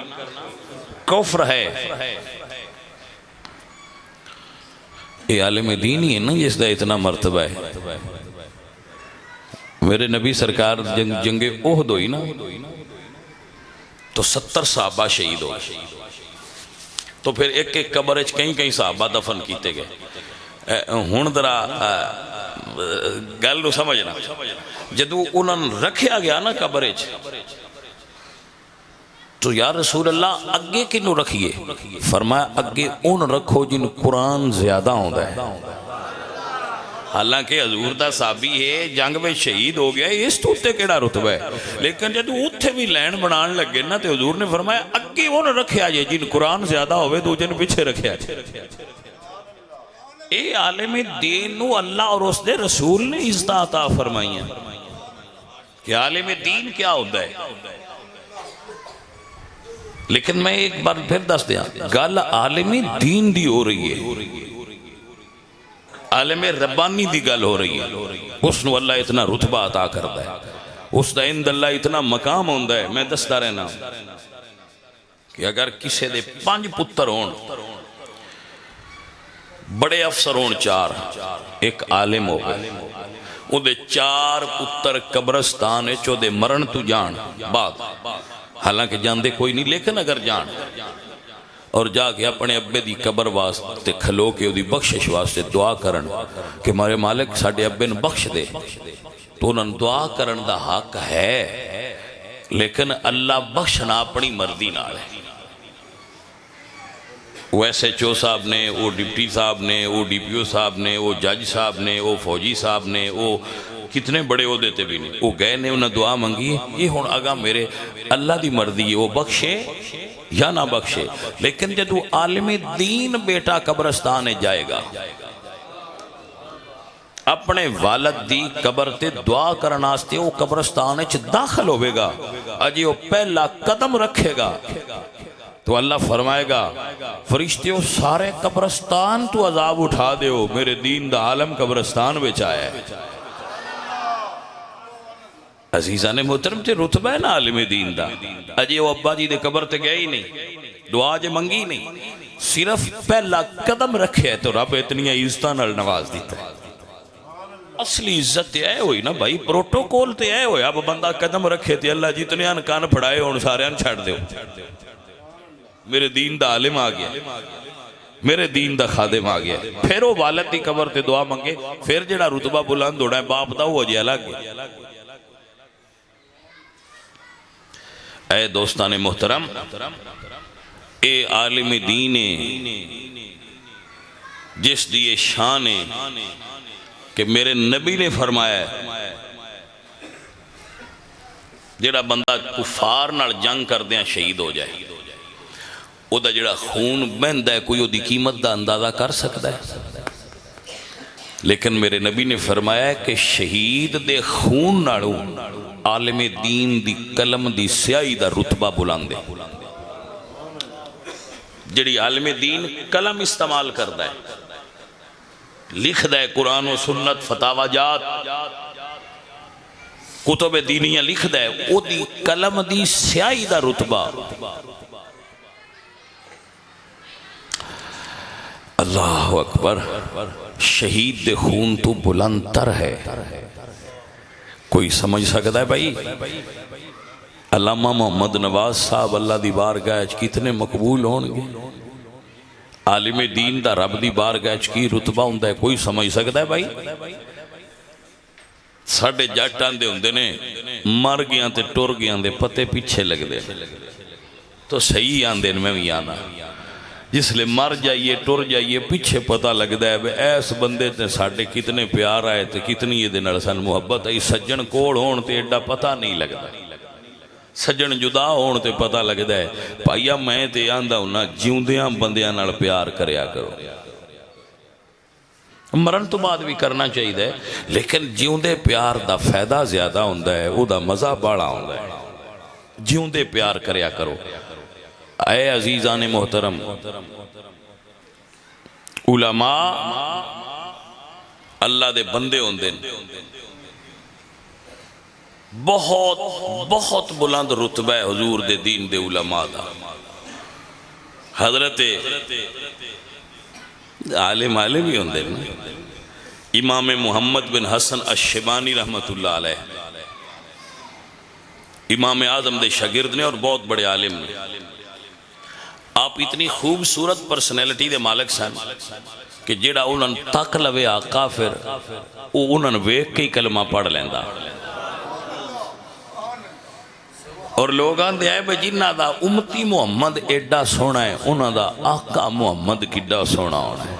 کفر ہے. اے عالم دین ہی ہے نا جس دا اتنا مرتبہ ہے. میرے نبی سرکار جنگ احد ہوئی نا تو 70 صحابہ شہید ہو گئے. تو پھر ایک ایک قبر وچ کئی کئی صحابہ دفن کیتے گئے. ہن ذرا گل نو سمجھنا، جدو انہوں نے رکھیا گیا نا قبر وچ تو یا رسول اللہ اگے کنوں رکھیے؟ فرمایا اگے ان رکھو جن قرآن زیادہ ہوندا ہے. حالانکہ حضور دا صحابی ہے، جنگ میں شہید ہو گیا، اس تو اتے کیڑا رتبہ ہے. لیکن جب اتھے بھی لین بنان لگے نا تو حضور نے فرمایا اگے ان رکھیا جے جن قرآن زیادہ ہوئے دو جن پیچھے رکھیا جے. اے عالم دین نو اللہ اور اس دے رسول نے عزت عطا فرمائی ہیں کہ عالم دین کیا ہوتا ہے. لیکن میں ایک بار پھر دس دیا گل عالم دین دی ہو رہی ہے، عالم ربانی دی گل ہو رہی ہے. اس نو اللہ اتنا رتبہ عطا کرتا ہے، اس دا اند اللہ اتنا مقام ہوندہ ہے. میں دستا رہنا کہ اگر کسے دے 5 پتر ہون، بڑے افسر ہون 4، ایک عالم ہو گئے، وہ دے 4 پتر قبرستان ہے چو دے مرن تو جان بعد، حالانکہ جان دے کوئی نہیں، لیکن اگر جان اور جا کے اپنے ابے دی قبر واسطے کھلو کے دی بخشش واسطے دعا کرن کہ مارے مالک ساڑھے ابے نے بخش دے، تو انہوں دعا کرن دا حق ہے. لیکن اللہ بخشنا اپنی مردی نہ ہے. وہ ایس ایچ او صاحب نے، وہ ڈپٹی صاحب نے، وہ ڈی پی او صاحب نے، وہ جج صاحب نے، وہ فوجی صاحب نے، وہ کتنے بڑے عہدے تے بھی نہیں، وہ گئے نے انہیں دعا منگی. یہ ہون آگا میرے اللہ دی مردی ہے، وہ بخشے یا نہ بخشے. لیکن جب وہ عالم دین بیٹا قبرستان جائے گا، اپنے والد دی قبر تے دعا کرناستے وہ قبرستان داخل ہوئے گا، اجی وہ پہلا قدم رکھے گا تو اللہ فرمائے گا فرشتیوں سارے قبرستان تو عذاب اٹھا دے ہو، میرے دین دا عالم قبرستان بچ آیا ہے. عزیزان محترم تے رتبہ ہے نا عالم دین دا. اجی وہ ابا جی دے قبر تے گئے ہی نہیں، دعا جے منگی نہیں، صرف پہلا قدم رکھے ہے تو رب اتنی عزتاں نال نواز دیتا ہے. اصلی عزت تے آئے ہوئی نا بھائی، پروٹوکول تے آئے ہوئی. اب بندہ قدم رکھے تے اللہ جتنے ان کان پھڑائے ہون سارے ان چھڑ دے ہو. میرے دین دا عالم آ گیا، میرے دین دا خادم آ گیا. پھر وہ والد دی قبر تے دعا منگے، پھر جڑا رتبہ بلند ہونا ہے باپ دا ہو جائے الگ. اے دوستان محترم، اے عالم دین جس دی یہ شان ہے کہ میرے نبی نے فرمایا ہے جڑا بندہ کفار نال جنگ کردیاں شہید ہو جائے، او دا جڑا خون بہندا ہے کوئی او دی قیمت دا اندازہ کر سکتا ہے؟ لیکن میرے نبی نے فرمایا ہے کہ شہید دے خون نالوں عالم دین دی قلم دی سیاہی دا رتبہ بلند ہے۔ جڑی عالم دین قلم استعمال کردا ہے، لکھ دا ہے قرآن و سنت، فتاوی جات، کتب دینیاں لکھ دا ہے، او دی قلم دی سیاہی دا رتبہ اللہ اکبر شہید دے خون تو بلند تر ہے۔ کوئی سمجھ سکتا ہے بھائی؟ علامہ محمد نواز صاحب اللہ دی بارگاہ کتنے مقبول ہون گے؟ عالم دین دا رب دی بارگاہ کی رتبہ ہوندا ہے؟ کوئی سمجھ سکتا ہے بھائی؟ ساڑھے جاٹان دے ہوندے نے مر گیاں تے ٹر گیاں دے پتے پیچھے لگ دے تو صحیح آندے میں بھی آنا، جس لئے مر جائیے ٹر جائیے پیچھے پتہ لگتا ہے ایس بندے تے ساڑھے کتنے پیار آئے تے کتنی یہ دن سن محبت آئی، سجن کوڑ ہون تے ایڈا پتہ نہیں لگتا، سجن جدا ہون تے پتہ لگتا ہے۔ پائیا میں تے آندہ ہونا جیوندیاں بندیاں نال پیار کریا کرو، مرن تو بعد بھی کرنا چاہیے، لیکن جیوندے پیار دا فائدہ زیادہ ہوندہ ہے، او دا مزہ باڑا ہوندہ ہے۔ جیوندے پیار کریا کرو۔ اے عزیزان محترم، علماء اللہ دے بندے ہوندے بہت بہت بلند رتبہ ہے حضور دے دین دے علماء دا۔ حضرت عالم ہی ہوندے امام محمد بن حسن الشیبانی رحمت اللہ علیہ، امام اعظم دے شاگرد نے اور بہت بڑے عالم نے۔ آپ اتنی خوبصورت پرسنالٹی دے مالک سن کہ جیڑا انہوں تک لوے آقا پھر انہوں ویک کے کلمہ پڑھ لیندہ، اور لوگ آندے آئے بھئی جنہ دا امتی محمد ایڈا سونا ہے، انہوں دا آقا محمد کڈا سونا ہونا ہے۔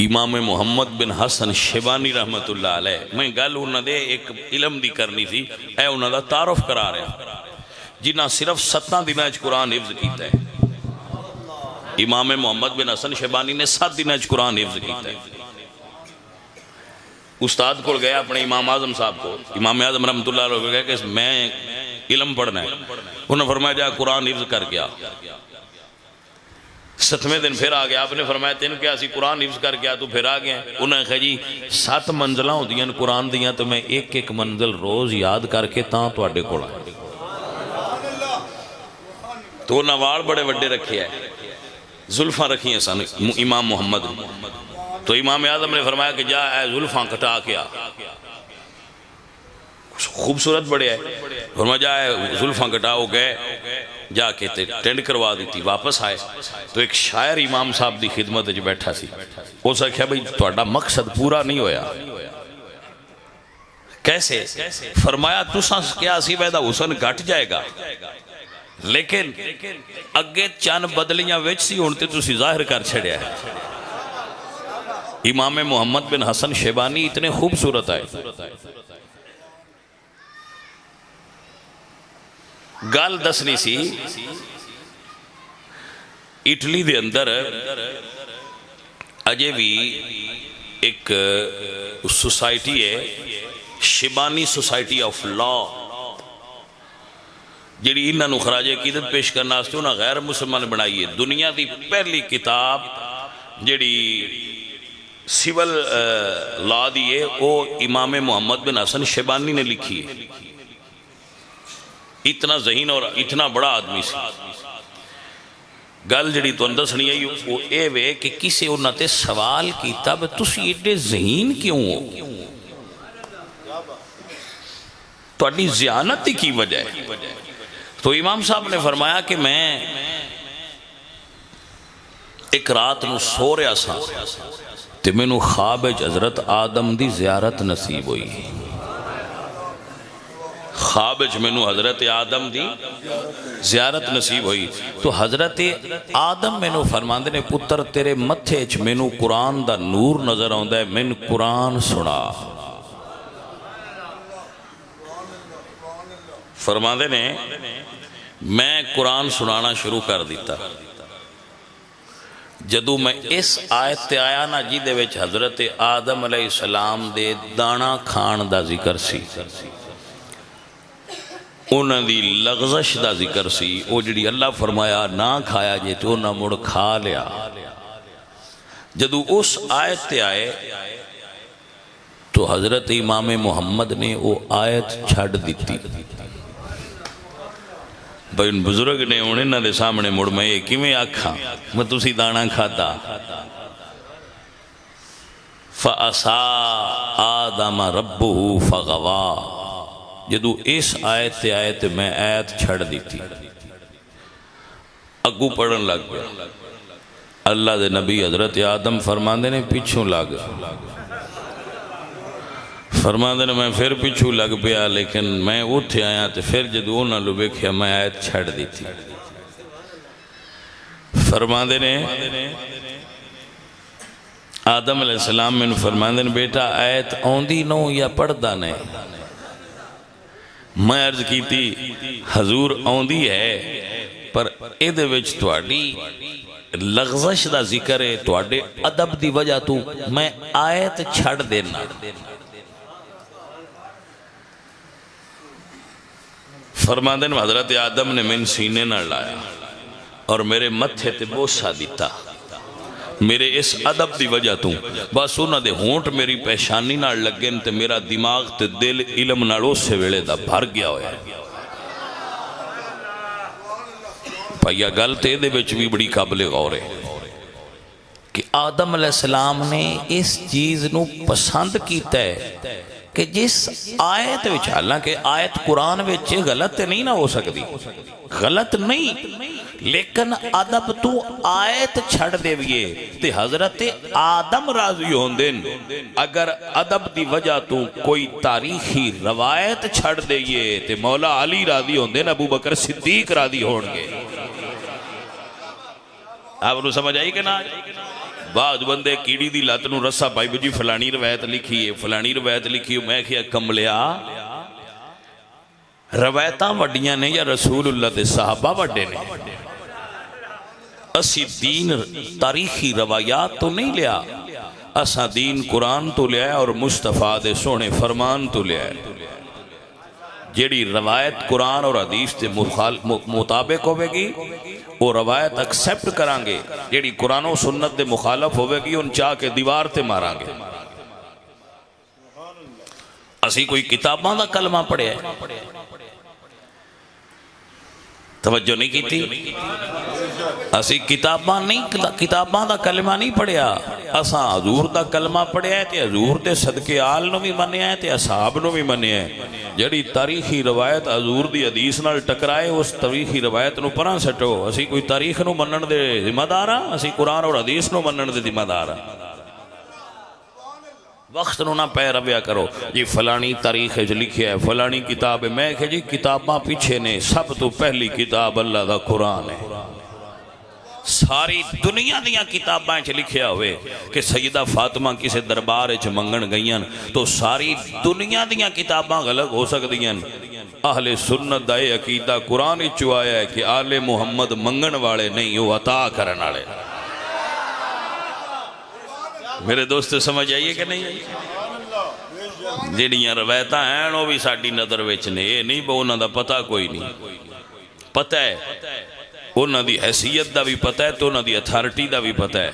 امام محمد بن حسن شیبانی رحمت اللہ علیہ، میں گل انہوں دے ایک علم دی کرنی تھی، اے انہوں دا تعارف کرا رہے ہیں جنہ صرف 7 دناج قرآن حفظ کیتا ہے۔ امام محمد بن حسن شیبانی نے 7 دناج قرآن حفظ کیتا ہے۔ استاد کو گیا اپنے امام اعظم صاحب کو، امام اعظم رحمت اللہ علیہ کو گیا کہ میں علم پڑھنا ہے، انہوں نے فرمایا جا قرآن حفظ کر گیا۔ 7ویں دن پھر آ گیا، آپ نے فرمایا تین کیا اسی قرآن حفظ کر گیا تو پھر آ گیا۔ انہوں نے کہا جی 7 منزلہ ہوں دیاں قرآن دیاں تو میں ایک ایک منزل روز یاد کر کے تاں تو اڈے کوڑا تو نوار بڑے وڈے رکھے ہیں، زلفاں رکھی ہیں سن امام محمد، تو امام اعظم نے فرمایا کہ جا اے زلفاں کٹا کیا، خوبصورت بڑے ہے، فرمایا جا اے زلفاں کٹاؤ گئے، جا کے ٹینڈ کروا دیتی، واپس آئے تو ایک شاعر امام صاحب دی خدمت جو بیٹھا سی، وہ سا کہا بھئی توڑا مقصد پورا نہیں ہویا۔ کیسے؟ فرمایا تو سانس کیا سی ویدہ حسن گھٹ جائے گا، لیکن اگے چند بدلیاں ویچ سی ہونتے تو سی ظاہر کر چھڑیا ہے۔ امام محمد بن حسن شیبانی اتنے خوبصورت آئے، گال دسنی سی اٹلی دے اندر اجے بھی ایک سوسائٹی ہے شیبانی سوسائٹی آف لا، جیڑی انہوں خراج عقیدت پیش کرنا اس انہوں غیر مسلمان بنائی ہے۔ دنیا دی پہلی کتاب جیڑی سیول لا دی ہے وہ امام محمد بن حسن شیبانی نے لکھی ہے۔ اتنا ذہین اور اتنا بڑا آدمی سی۔ گل جڑی تو اندر سنی ہے وہ اے وے کہ کسی انہوں نے سوال کیتا بے تسی ایڈے ذہین کیوں ہو؟ تو اڈی زیانتی کی وجہ ہے۔ تو امام صاحب نے فرمایا کہ میں ایک رات نو سو رہا سا تے میں نو خواب حضرت آدم دی زیارت نصیب ہوئی، خواب مینو حضرت آدم دی زیارت نصیب ہوئی تو حضرت آدم مینو فرماندے نے پتر تیرے متھے چ مینو قرآن دا نور نظر آندا ہے، مین قرآن سنا۔ فرماندے نے میں قرآن سنانا شروع کر دیتا، جدو میں اس آیت تے آیا نا جی دے وچ حضرت آدم علیہ السلام دے دانا کھان دا ذکر سی، انہاں دی لغزش دا ذکر سی، او جڑی اللہ فرمایا نہ کھایا جے تو نہ مڑ کھا لیا۔ جدو اس آیت تے آئے تو حضرت امام محمد نے وہ آیت چھڑ دیتی۔ بھائی بزرگ نے انہیں نہ دے سامنے مڑ میں یہ کیویں آکھاں میں تسی دانا کھاتا۔ فَأَسَا آدَمَ رَبُّهُ فَغَوَا، جدو اس آیت تے آئے تے میں آیت چھڑ دیتی، اگو پڑھن لگ گیا۔ اللہ دے نبی حضرت آدم فرماندے نے پیچھوں لگ، فرماندے نے میں پھر پیچھوں لگ پیا، لیکن میں اٹھے آیا تو پھر جدو نہ لو بیکھیا میں آیت چھڑ دیتی۔ فرماندے نے آدم علیہ السلام میں فرماندے نے بیٹا آیت اوندی نو یا پڑھدا نے؟ میں عرض کی تھی حضور اوندی ہے پر ایدے وچ تواڈی لغزش دا ذکر ہے، تواڈے ادب دی وجہ تو میں آیت چھڑ دینا۔ فرماندے نے حضرت آدم نے من سینے نہ لایا اور میرے متھے تے بوسا دیتا، میرے اس ادب دی وجہ تو بس انہاں دے ہونٹ میری پیشانی نہ لگن تے میرا دماغ تے دل علم نالوں سے ویلے دا بھر گیا ہویا۔ پائیا گل تے دے بچ بھی بڑی قابل غور ہے کہ آدم علیہ السلام نے اس چیز نو پسند کیتا ہے کہ جس آیت وچ، حالانکہ آیت قرآن وچ غلط نہیں نہ ہو سکتی، غلط نہیں، لیکن ادب تو آیت چھڑ دے ویے تے حضرت آدم راضی ہوندن۔ اگر ادب دی وجہ تو کوئی تاریخی روایت چھڑ دئیے تے مولا علی راضی ہوندن، ابو بکر صدیق راضی ہونگے۔ آپ انہوں سمجھ آئی کہ نہ؟ بعض بندے کیڑی دی لات نو رسا پائی بجی فلانی روایت لکھی ہے، فلانی روایت لکھی ہے، میں کیا کملیا روایتاں وڈیاں نے یا رسول اللہ دے صحابہ وڈے نے؟ اسی دین تاریخی روایات تو نہیں لیا، اسا دین قرآن تو لیا اور مصطفیٰ دے سونے فرمان تو لیا۔ جیڑی روایت قرآن اور حدیث دے مطابق ہوئے گی وہ روایت ایکسیپٹ کران گے، جیڑی قرآن و سنت دے مخالف ہوئے گی ان چاہ کے دیوار تے ماران گے۔ اسی کوئی کتاباں دا کلمہ پڑھے ہے، توجہ نہیں کی تھی؟ اسی کتاباں دا کلمہ نہیں پڑھیا، اساں حضور دا کلمہ پڑھیا ہے تے حضور دے صدقے آل نو بھی منیا ہے تے اصحاب نو بھی منیا ہے۔ جڑی تاریخی روایت حضور دی حدیث نال ٹکرائے اس تاریخی روایت نو پران سٹو۔ اسی کوئی تاریخ نو منن دے ذمہ دار ہاں، اسی قرآن اور حدیث نو منن دے ذمہ دار ہاں۔ وقت نو نہ پہ رویا کرو جی فلانی تاریخ لکھیا ہے، فلانی کتاب ہے۔ میں کہ جی کتاباں پیچھے نے، سب تو پہلی کتاب اللہ دا قرآن ہے۔ ساری دنیا دیاں کتاباں چ لکھیا ہوئے کہ سیدہ فاطمہ کسے دربار چ منگن گئیاں تو ساری دنیا دیاں کتاباں غلط ہو سکدیاں، اہل سنت دا یہ عقیدہ قرآن چ آیا ہے کہ آل محمد منگن والے نہیں، وہ عطا کرن والے۔ میرے دوست سمجھ آئیے کہ نہیں؟ جڑیاں روایتاں ہیں وہ بھی ساڈی نظر وچ نے، یہ نہیں بہ انہاں دا پتہ کوئی نہیں، پتہ ہے انہاں دی حیثیت دا بھی پتہ ہے تو انہاں دی اتھارٹی دا بھی پتہ ہے،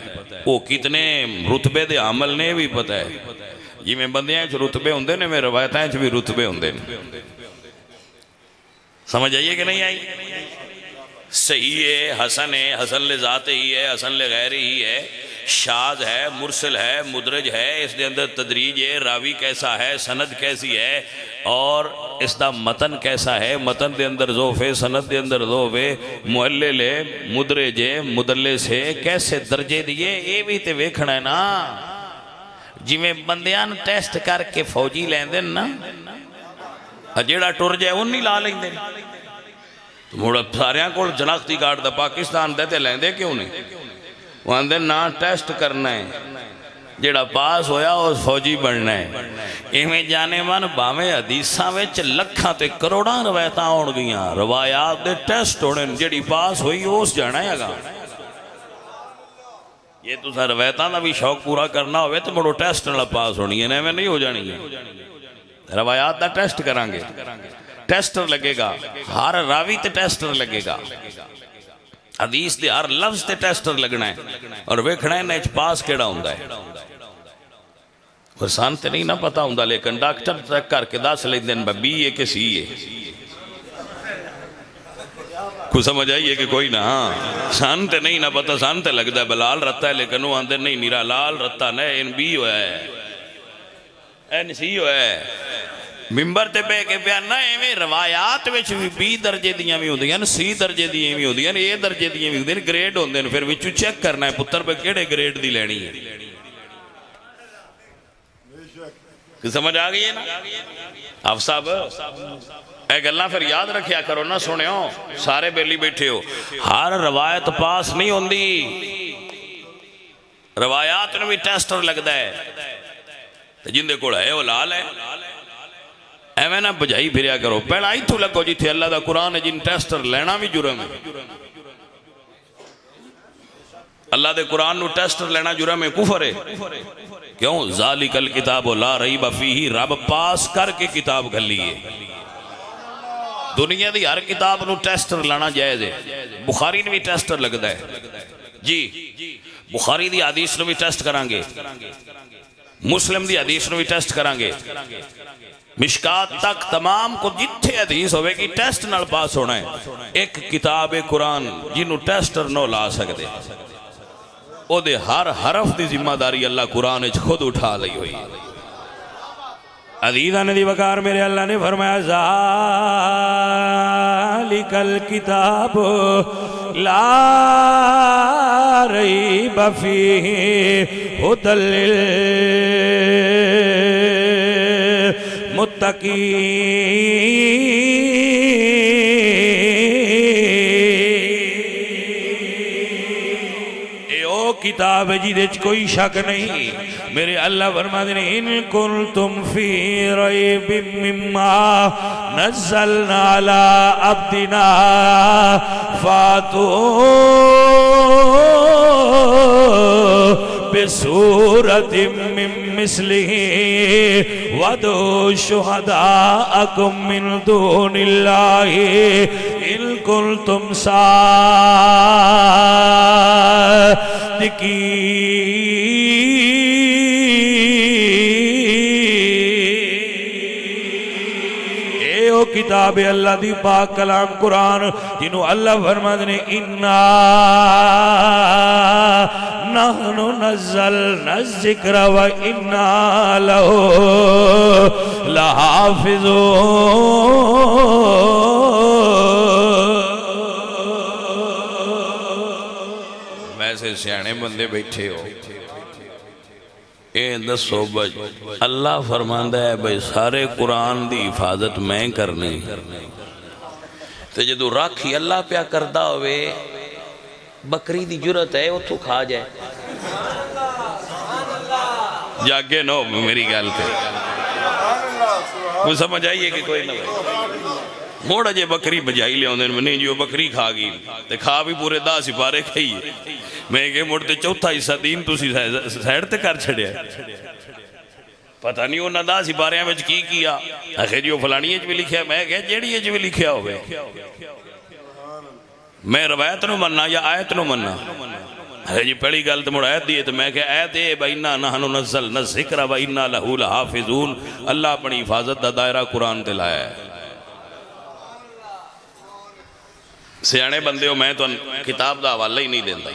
وہ کتنے رتبے دے عمل نے بھی پتہ ہے۔ جی میں بندیاں چ رتبے ہوندے نے، میں روایتاں چ بھی رتبے ہوندے نے۔ سمجھ آئیے کہ نہیں آئی؟ صحیح ہے، حسن لذات ہی ہے، حسن لغیر ہی ہے، شاذ ہے، مرسل ہے، مدرج ہے، اس دے اندر تدریج ہے، راوی کیسا ہے، سند کیسی ہے اور اس دا متن کیسا ہے، متن دے اندر ضعف ہے، سند دے اندر ضعف ہے، معلل ہے، مدرج ہے، مدلس ہے، کیسے درجے دیئے یہ بھی تے ویکھنا ہے نا۔ جی میں بندیاں ٹیسٹ کر کے فوجی لیندن نا، جیڑا ٹر جائے ان نہیں لا لیں دے مڑ ساریاں کول جناختی کارڈ دا پاکستان دے تے لیں دے کیوں نہیں وہ آندے نا ٹیسٹ کرنا ہے جیڑا پاس ہویا اس فوجی بننا ہے ایمیں جانے من باویں حدیثاں وچ لکھاں تے کروڑاں روایتاں ہون گیاں روایات دے ٹیسٹ ہونے جیڑی پاس ہوئی اس جانا ہے گا یہ تو سا روایتاں دا بھی شوق پورا کرنا ہوئے تو مڑو ٹیسٹ نہ پاس ہونی ہے میں نہیں ہو جانی ہے روایات دا ٹیسٹ کرانگے ٹیسٹر لگے گا ہر راوی تے ٹیسٹر لگے گا حدیث دے ہر لفظ تے ٹیسٹر لگنا ہے اور ویکھنا ہے نیچ پاس کیڑا ہوندہ ہے ورسان تے نہیں نہ پتا ہوندہ لیکن ڈاکٹر تک کر کے دس لیں دن بی ہے کہ سی ہے کو سمجھ آئیے کہ کوئی نہ سان تے نہیں نہ پتا سان تے لگ دا ہے بلال رتا ہے لیکن وہ اندر نہیں نیرا لال رتا نہیں ان بی ہویا ہے این سی ہویا ہے ممبر تے پہ کہ بیان نہ ایویں روایات وچ بھی بی درجے دیاں بھی ہوندیاں سی درجے دیاں بھی ہوندیاں اے درجے دیاں بھی ہوندیاں گریڈ ہوندے پھر وچوں چیک کرنا ہے پتر پہ کیڑے گریڈ دی لینی ہے کہ سمجھ آ گئی ہے نا آپ صاحب اے گلاں پھر یاد رکھیا کرو نہ سنے ہو سارے بیلی بیٹھے ہو ہر روایت پاس نہیں ہوندی روایات نے بھی ٹیسٹر لگدا ہے جن دے کوڑا ہے وہ لال ہے ایویں نہ بجائی پھریا کرو پہلا ہی تو لگو جی تھے اللہ دا قرآن ہے جن ٹیسٹر لینا بھی جرم ہے اللہ دے قرآن نو ٹیسٹر لینا جرم ہے کفر ہے کیوں ذالک الکتاب لا ریب فیہ رب پاس کر کے کتاب گھل لیے دنیا دی ہر کتاب نو ٹیسٹر لینا جائز ہے بخاری نے بھی ٹیسٹر لگتا ہے جی بخاری دی حدیث نو بھی ٹیسٹ کرانگے مسلم دی حدیث نو بھی ٹیسٹ کرانگے مشکات تک تمام کو جتھے حدیث ہوئے کی ٹیسٹ نال پاس ہونا ہے ایک کتاب قرآن جنہوں ٹیسٹر نو لا سکتے او دے ہر حرف دی ذمہ داری اللہ قرآن اچھ خود اٹھا لئی ہوئی عزیزہ نے دی وقار میرے اللہ نے فرمایا ذالک الکتاب لا ریب فیہ ھدی للمتقین کتاب جیدچ کوئی شک نہیں میرے اللہ فرما دینے ان کنتم فی ریب مما نزلنا علی عبدنا فاتو بسورت من مثلہ ودو شہداءکم من دون اللہ ان کنتم اے او کتاب اللہ دی پاک کلام قرآن جنہوں اللہ فرماتے ہیں اِنَّا نَحْنُ نَزَّلْنَا الذِّكْرَ وَإِنَّا لَهُ لَحَافِظُونَ ویسے سیانے بندے بیٹھے ہو اے دسو بج اللہ فرماندہ ہے بھئی سارے قرآن دی حفاظت میں کرنی تو جدو راکھی اللہ پیا کردہ ہوئے بکری دی جرت ہے وہ تو کھا جائے جاگے نو میری گال پہ وہ سمجھ آئیے کہ کوئی نہ موڑا جے بکری بجائی لے ہوندے نہیں جو بکری کھا گئی تے کھا بھی پورے 10 سپارے کھائیے میں کہ موڑتے چوتھا حصہ دین تو سیڑ تے کر چھڑیا پتہ نہیں وہ نہ 10 سپارے ہیں کی کیا آخر جو فلانی ایج بھی لکھیا میں کہ جیڑی ایج بھی لکھیا ہوئے میں روایت نو مننا یا آیت نو مننا ہے جی پہلی گل تو مڑا آیت دیئے تو میں کہ آیت ہے بَإِنَّا نَحْنُ نَزَّلْنَا الذِّكْرَ وَإِنَّا لَهُ لَحَافِظُونَ اللہ اپنی حفاظت دا دائرہ قرآن تے لایا ہے سیانے بندے ہو میں تو کتاب دا حوالہ ہی نہیں دیندہ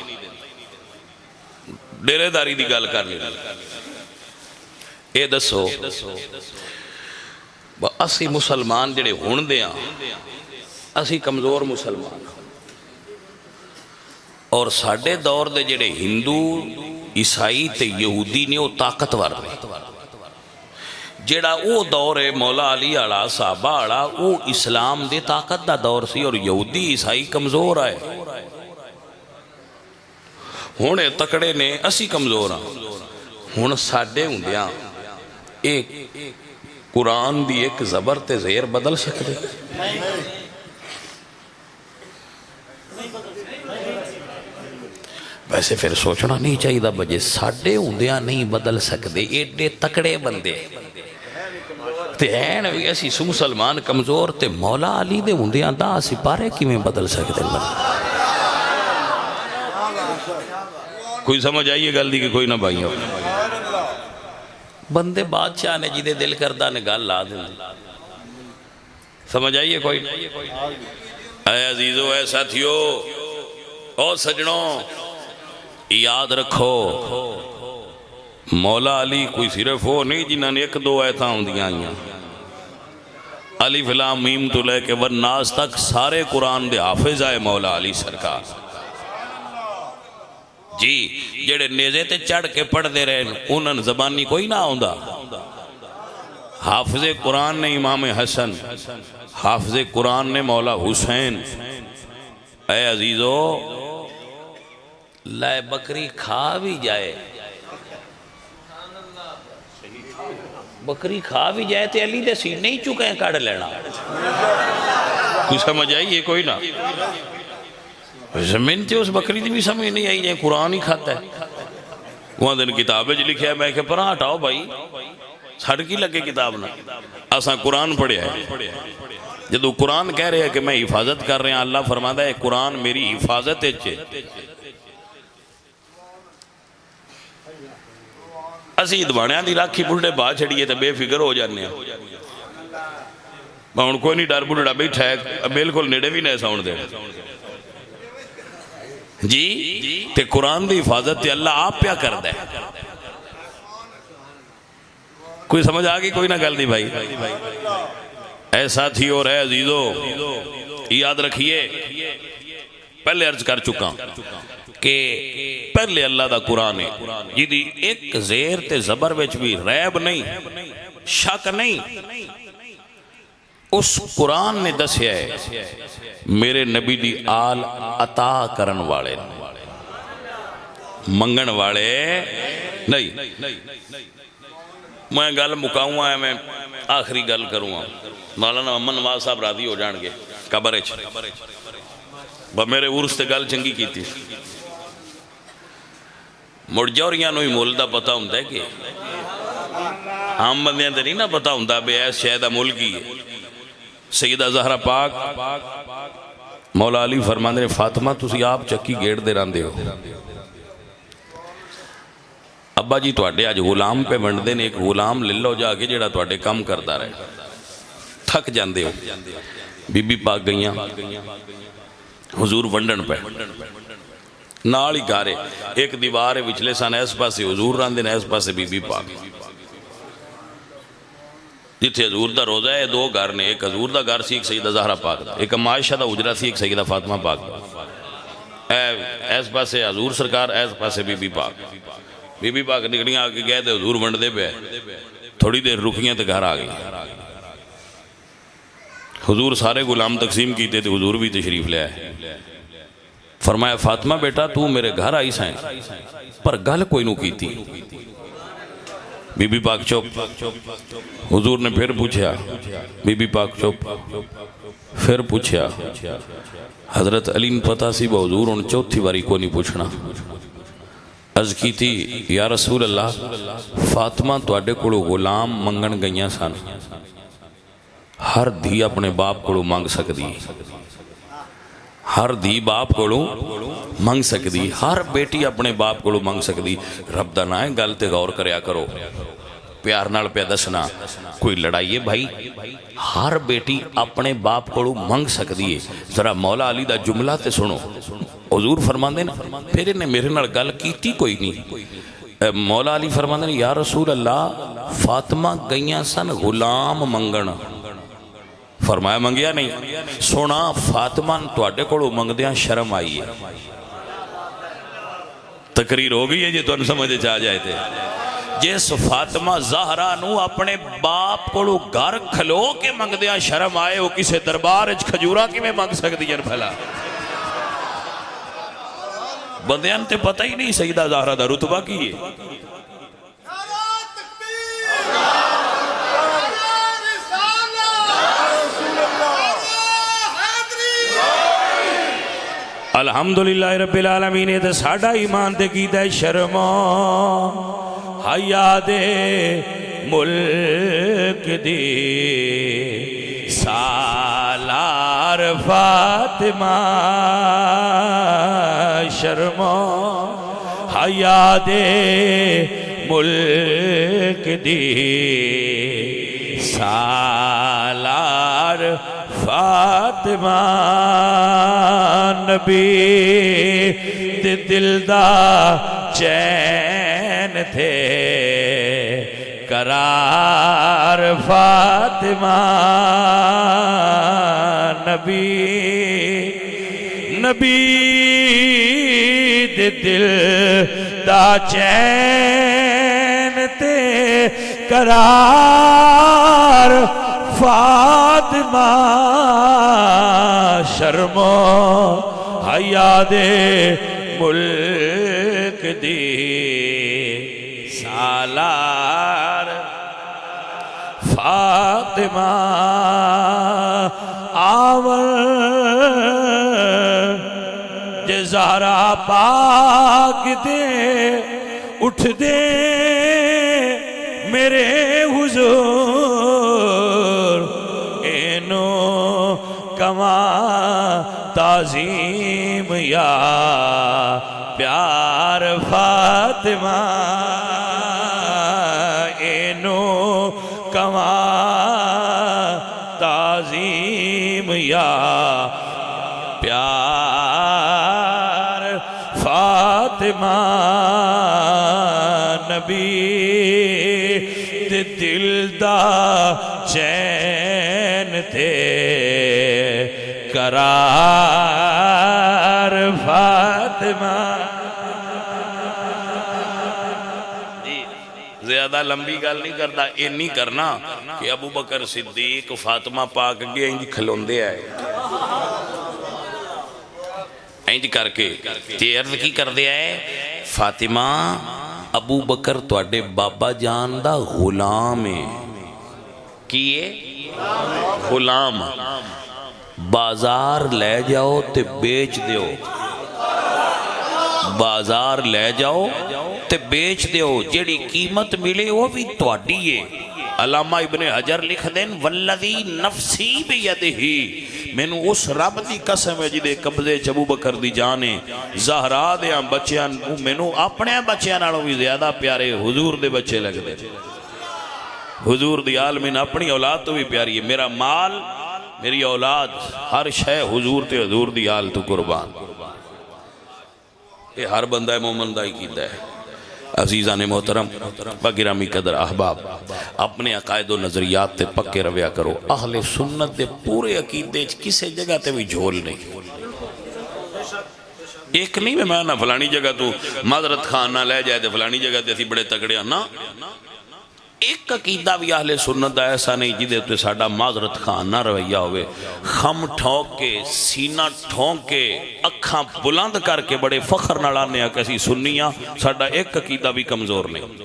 ڈیرے داری دی گل کر لینا اے دسو اسی مسلمان جڑے ہون دے ہیں اسی کمزور مسلمان اور ساڑھے دور دے جڑے ہندو عیسائی تے یہودی نے وہ طاقتور نے جیڑا او دور ہے مولا علی والا صحابہ والا او اسلام دے طاقت دا دور سی اور یہودی عیسائی کمزور آئے ہونے تکڑے نے اسی کمزور ہاں ہن ساڈے ہوندیاں ایک قرآن دی ایک زبر تے زیر بدل سکتے ویسے پھر سوچنا نہیں چاہیے بجے ساڈے ہوندیاں نہیں بدل سکتے ایڈے تکڑے بندے تے این بھی اسی مسلمان کمزور تے مولا علی دے ہوندیاں دا سپارے کیویں بدل سکتے کوئی سمجھ آئیے گل دی کہ کوئی نہ بھائیوں بندے بادشاہ نے جی دے دل کردہ نے گل لا دیں سمجھ آئیے کوئی اے عزیزو اے ساتھیو او سجنوں یاد رکھو مولا علی کوئی صرف ہو نہیں جنہاں نے ایک دو ایتاں ہوندیاں آئیاں الف لام میم تو لے کے والناس تک سارے قرآن دے حافظ آئے مولا علی سرکار جی جڑے نیزے تے چڑھ کے پڑھ دے رہے انہاں زبانی کوئی نہ ہوندا حافظ قرآن نے امام حسن حافظ قرآن نے مولا حسین اے عزیزو لائے بکری کھا بھی جائے بکری کھا بھی جائے تے علی دے سینے ہی چکے کڑ لینا کوئی سمجھ آئیے کوئی نہ زمین تے اس بکری دی بھی سمجھ نہیں آئی جائے قرآن ہی کھاتا ہے وہاں دن کتابیں جو لکھے ہیں میں کہ پرہاں ہٹاؤ بھائی سڑ کی لگے کتاب نہ آساں قرآن پڑھے ہے جدو قرآن کہہ رہے ہیں کہ میں حفاظت کر رہے ہیں اللہ فرماتا ہے قرآن میری حفاظت ہے اسی دبانیاں دی راکھی بڑھے باہ چھڑیے تے بے فکر ہو جانے ہیں میں ان کوئی نہیں ڈر بڑھڑا بیٹھا ہے بالکل نیڑے بھی نہیں ساؤنڈ دے جی تے قرآن دی حفاظت تے اللہ آپ پیا کر دے کوئی سمجھ آگئی کوئی نہ گل دی بھائی اے ساتھی اور اے عزیزو یاد رکھیے پہلے عرض کر چکا کہ پہلے اللہ دا قرآن ہے جیدی ایک زیر تے زبر وچ بھی ریب نہیں شک نہیں اس قرآن نے دسیا ہے میرے نبی دی آل عطا کرن والے منگن والے نہیں میں گل مکاؤں ہے میں آخری گل کروں مولانا محمد نواز صاحب راضی ہو جان گے قبر میرے عرس تے گل چنگی کی تھی مڑ جوریاں نو ہی مول دا پتہ ہوندا ہے کہ عام بندیاں تے نہیں نہ پتہ ہوندا بے ایس شے دا مول کی ہے سیدہ زہرا پاک مولا علی فرماندے نے فاطمہ تسی آپ چکی گیڑ دے راندے ہو ابا جی تواڈے اج غلام پہ ونڈدے نے ایک غلام لے لو جا کے جڑا تواڈے کم کردا رہے تھک جاندے ہو بی بی پاک گئیاں حضور ونڈن پہ نال ہی گارے ایک دیوار وچلے سان اس پاسے حضور راندے نے اس پاسے بی بی پاک جتھے حضور دا روزہ ہے دو گھر نے ایک حضور دا گھر سی ایک سیدہ زہرا پاک دا ایک عائشہ دا اجرا سی ایک سیدہ فاطمہ پاک دا اس پاسے حضور سرکار اس پاسے بی بی پاک نکڑیاں آگے گئے تھے حضور ونڈ دے پہ تھوڑی دیر رکیاں تے گھر آگئی حضور سارے غلام تقسیم کیتے تھے حضور بھی تشریف لے آئے فرمایا فاطمہ بیٹا تو میرے گھر آئی سائیں پر گل کوئی نو کی تھی بی بی پاک چوپ حضور نے پھر پوچھا بی بی پاک چوپ پھر پوچھا حضرت علی نے پتا سی با حضور ان چوتھی واری کو نہیں پوچھنا عرض کی تھی یا رسول اللہ فاطمہ توڑے کڑو غلام منگن گئیاں سان ہر دھی اپنے باپ کڑو مانگ سکتی ہر دھی باپ کڑو مانگ سکتی ہر بیٹی اپنے باپ کڑو مانگ سکتی رب دا نہ ہے گل تے غور کریا کرو پیار نال پہ دسنا کوئی لڑائیے بھائی ہر بیٹی اپنے باپ کڑو مانگ سکتی ہے ذرا مولا علی دا جملہ تے سنو حضور فرماندے نا پھر انہیں میرے نال گل کیتی کوئی نہیں مولا علی فرماندے نا یا رسول اللہ فاطمہ گئیاں سن غلام منگن فرمایا منگیا نہیں سونا فاطمہ توڑے کوڑو منگ دیاں شرم آئی ہے تقریر ہو گئی ہے جی تو ان سمجھے چاہ جائے تھے جس فاطمہ زہرا نو اپنے باپ کو گھر کھلو کے منگ دیا شرم آئے وہ کسے دربار اچ کھجورا کی میں منگ سکتی جن پھیلا بندیان تے پتہ ہی نہیں سیدہ زہرا دا رتبہ کی ہے الحمدللہ رب العالمین تے ساڑھا ایمان تے کی دے شرما حیا دے ملک دی سالار فاطمہ شرما حیا دے ملک دی سالار فاطمہ نبی دے دل دا چین تھے قرار فاطمہ نبی دے دل دا چین تھے قرار فاطمہ شرم حیا دے ملک دی سالار فاطمہ آور جے زہرا پاک دے اٹھ دے میرے حضور اینو کما تعظیم یا پیار فاطمہ اینو کما تعظیم یا پیار فاطمہ نبی دے دل دا چین تھے قرار فاطمہ زیادہ لمبی گل نہیں کرتا یہ نہیں کرنا کہ ابو بکر صدیق فاطمہ پاک گئے انجی کھلوندے آئے انجی کر کے تیرد کی کر دیا ہے فاطمہ ابو بکر تواڈے بابا جان دا غلام ہے کیے غلام بازار لے جاؤ تے بیچ دیو بازار لے جاؤ تے بیچ دیو جیڑی قیمت ملے وہ بھی تواڈی ہے علامہ ابن حجر لکھ دین والذی نفسی بیدہی مینو اس رب دی قسم ہے جدے قبضے ابو بکر دی جانے زہرا دیاں بچیاں مینو اپنے بچیاں نالوں بھی زیادہ پیارے حضور دے بچے لگ دے حضور دی عالمین اپنی اولاد تو بھی پیاری ہے میرا مال میری اولاد ہر شے حضور تے حضور دی آل تو قربان یہ ہر بندہ مومن دا ہی کیتا ہے عزیزان محترم بگرامی قدر احباب اپنے عقائد و نظریات تے پکے رویا کرو اہل سنت دے پورے عقیدے کسے جگہ تے بھی جھول نہیں ایک نہیں میں نہ فلانی جگہ تو معذرت خان نہ لے جائے تے فلانی جگہ تے تھی بڑے تکڑے نا ایک عقیدہ بھی اہل سنت ایسا نہیں جی دیتے ساڑھا معذرت خان نہ رویہ ہوئے خم ٹھونک کے سینہ ٹھونک کے اکھاں بلند کر کے بڑے فخر نہ لانے کسی سنیاں ساڑھا ایک عقیدہ بھی کمزور نہیں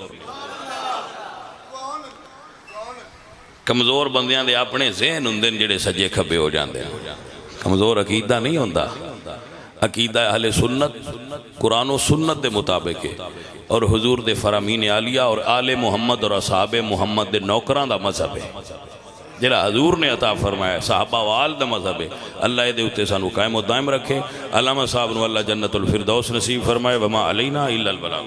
کمزور بندیاں دے اپنے ذہن ہندن جڑے سجے کھبے ہو جاندے کمزور عقیدہ نہیں ہوندہ عقیدہ اہل سنت قرآن و سنت دے مطابق ہے اور حضور دے فرامین عالیہ اور آل محمد اور اصحاب محمد دے نوکران دا مذہب ہے جڑا حضور نے عطا فرمایا صحابہ وال دا مذہب ہے اللہ دے اتے سانو قائم و دائم رکھے علامہ صاحب نو اللہ جنت الفردوس نصیب فرمائے وما علینا الا البلاغ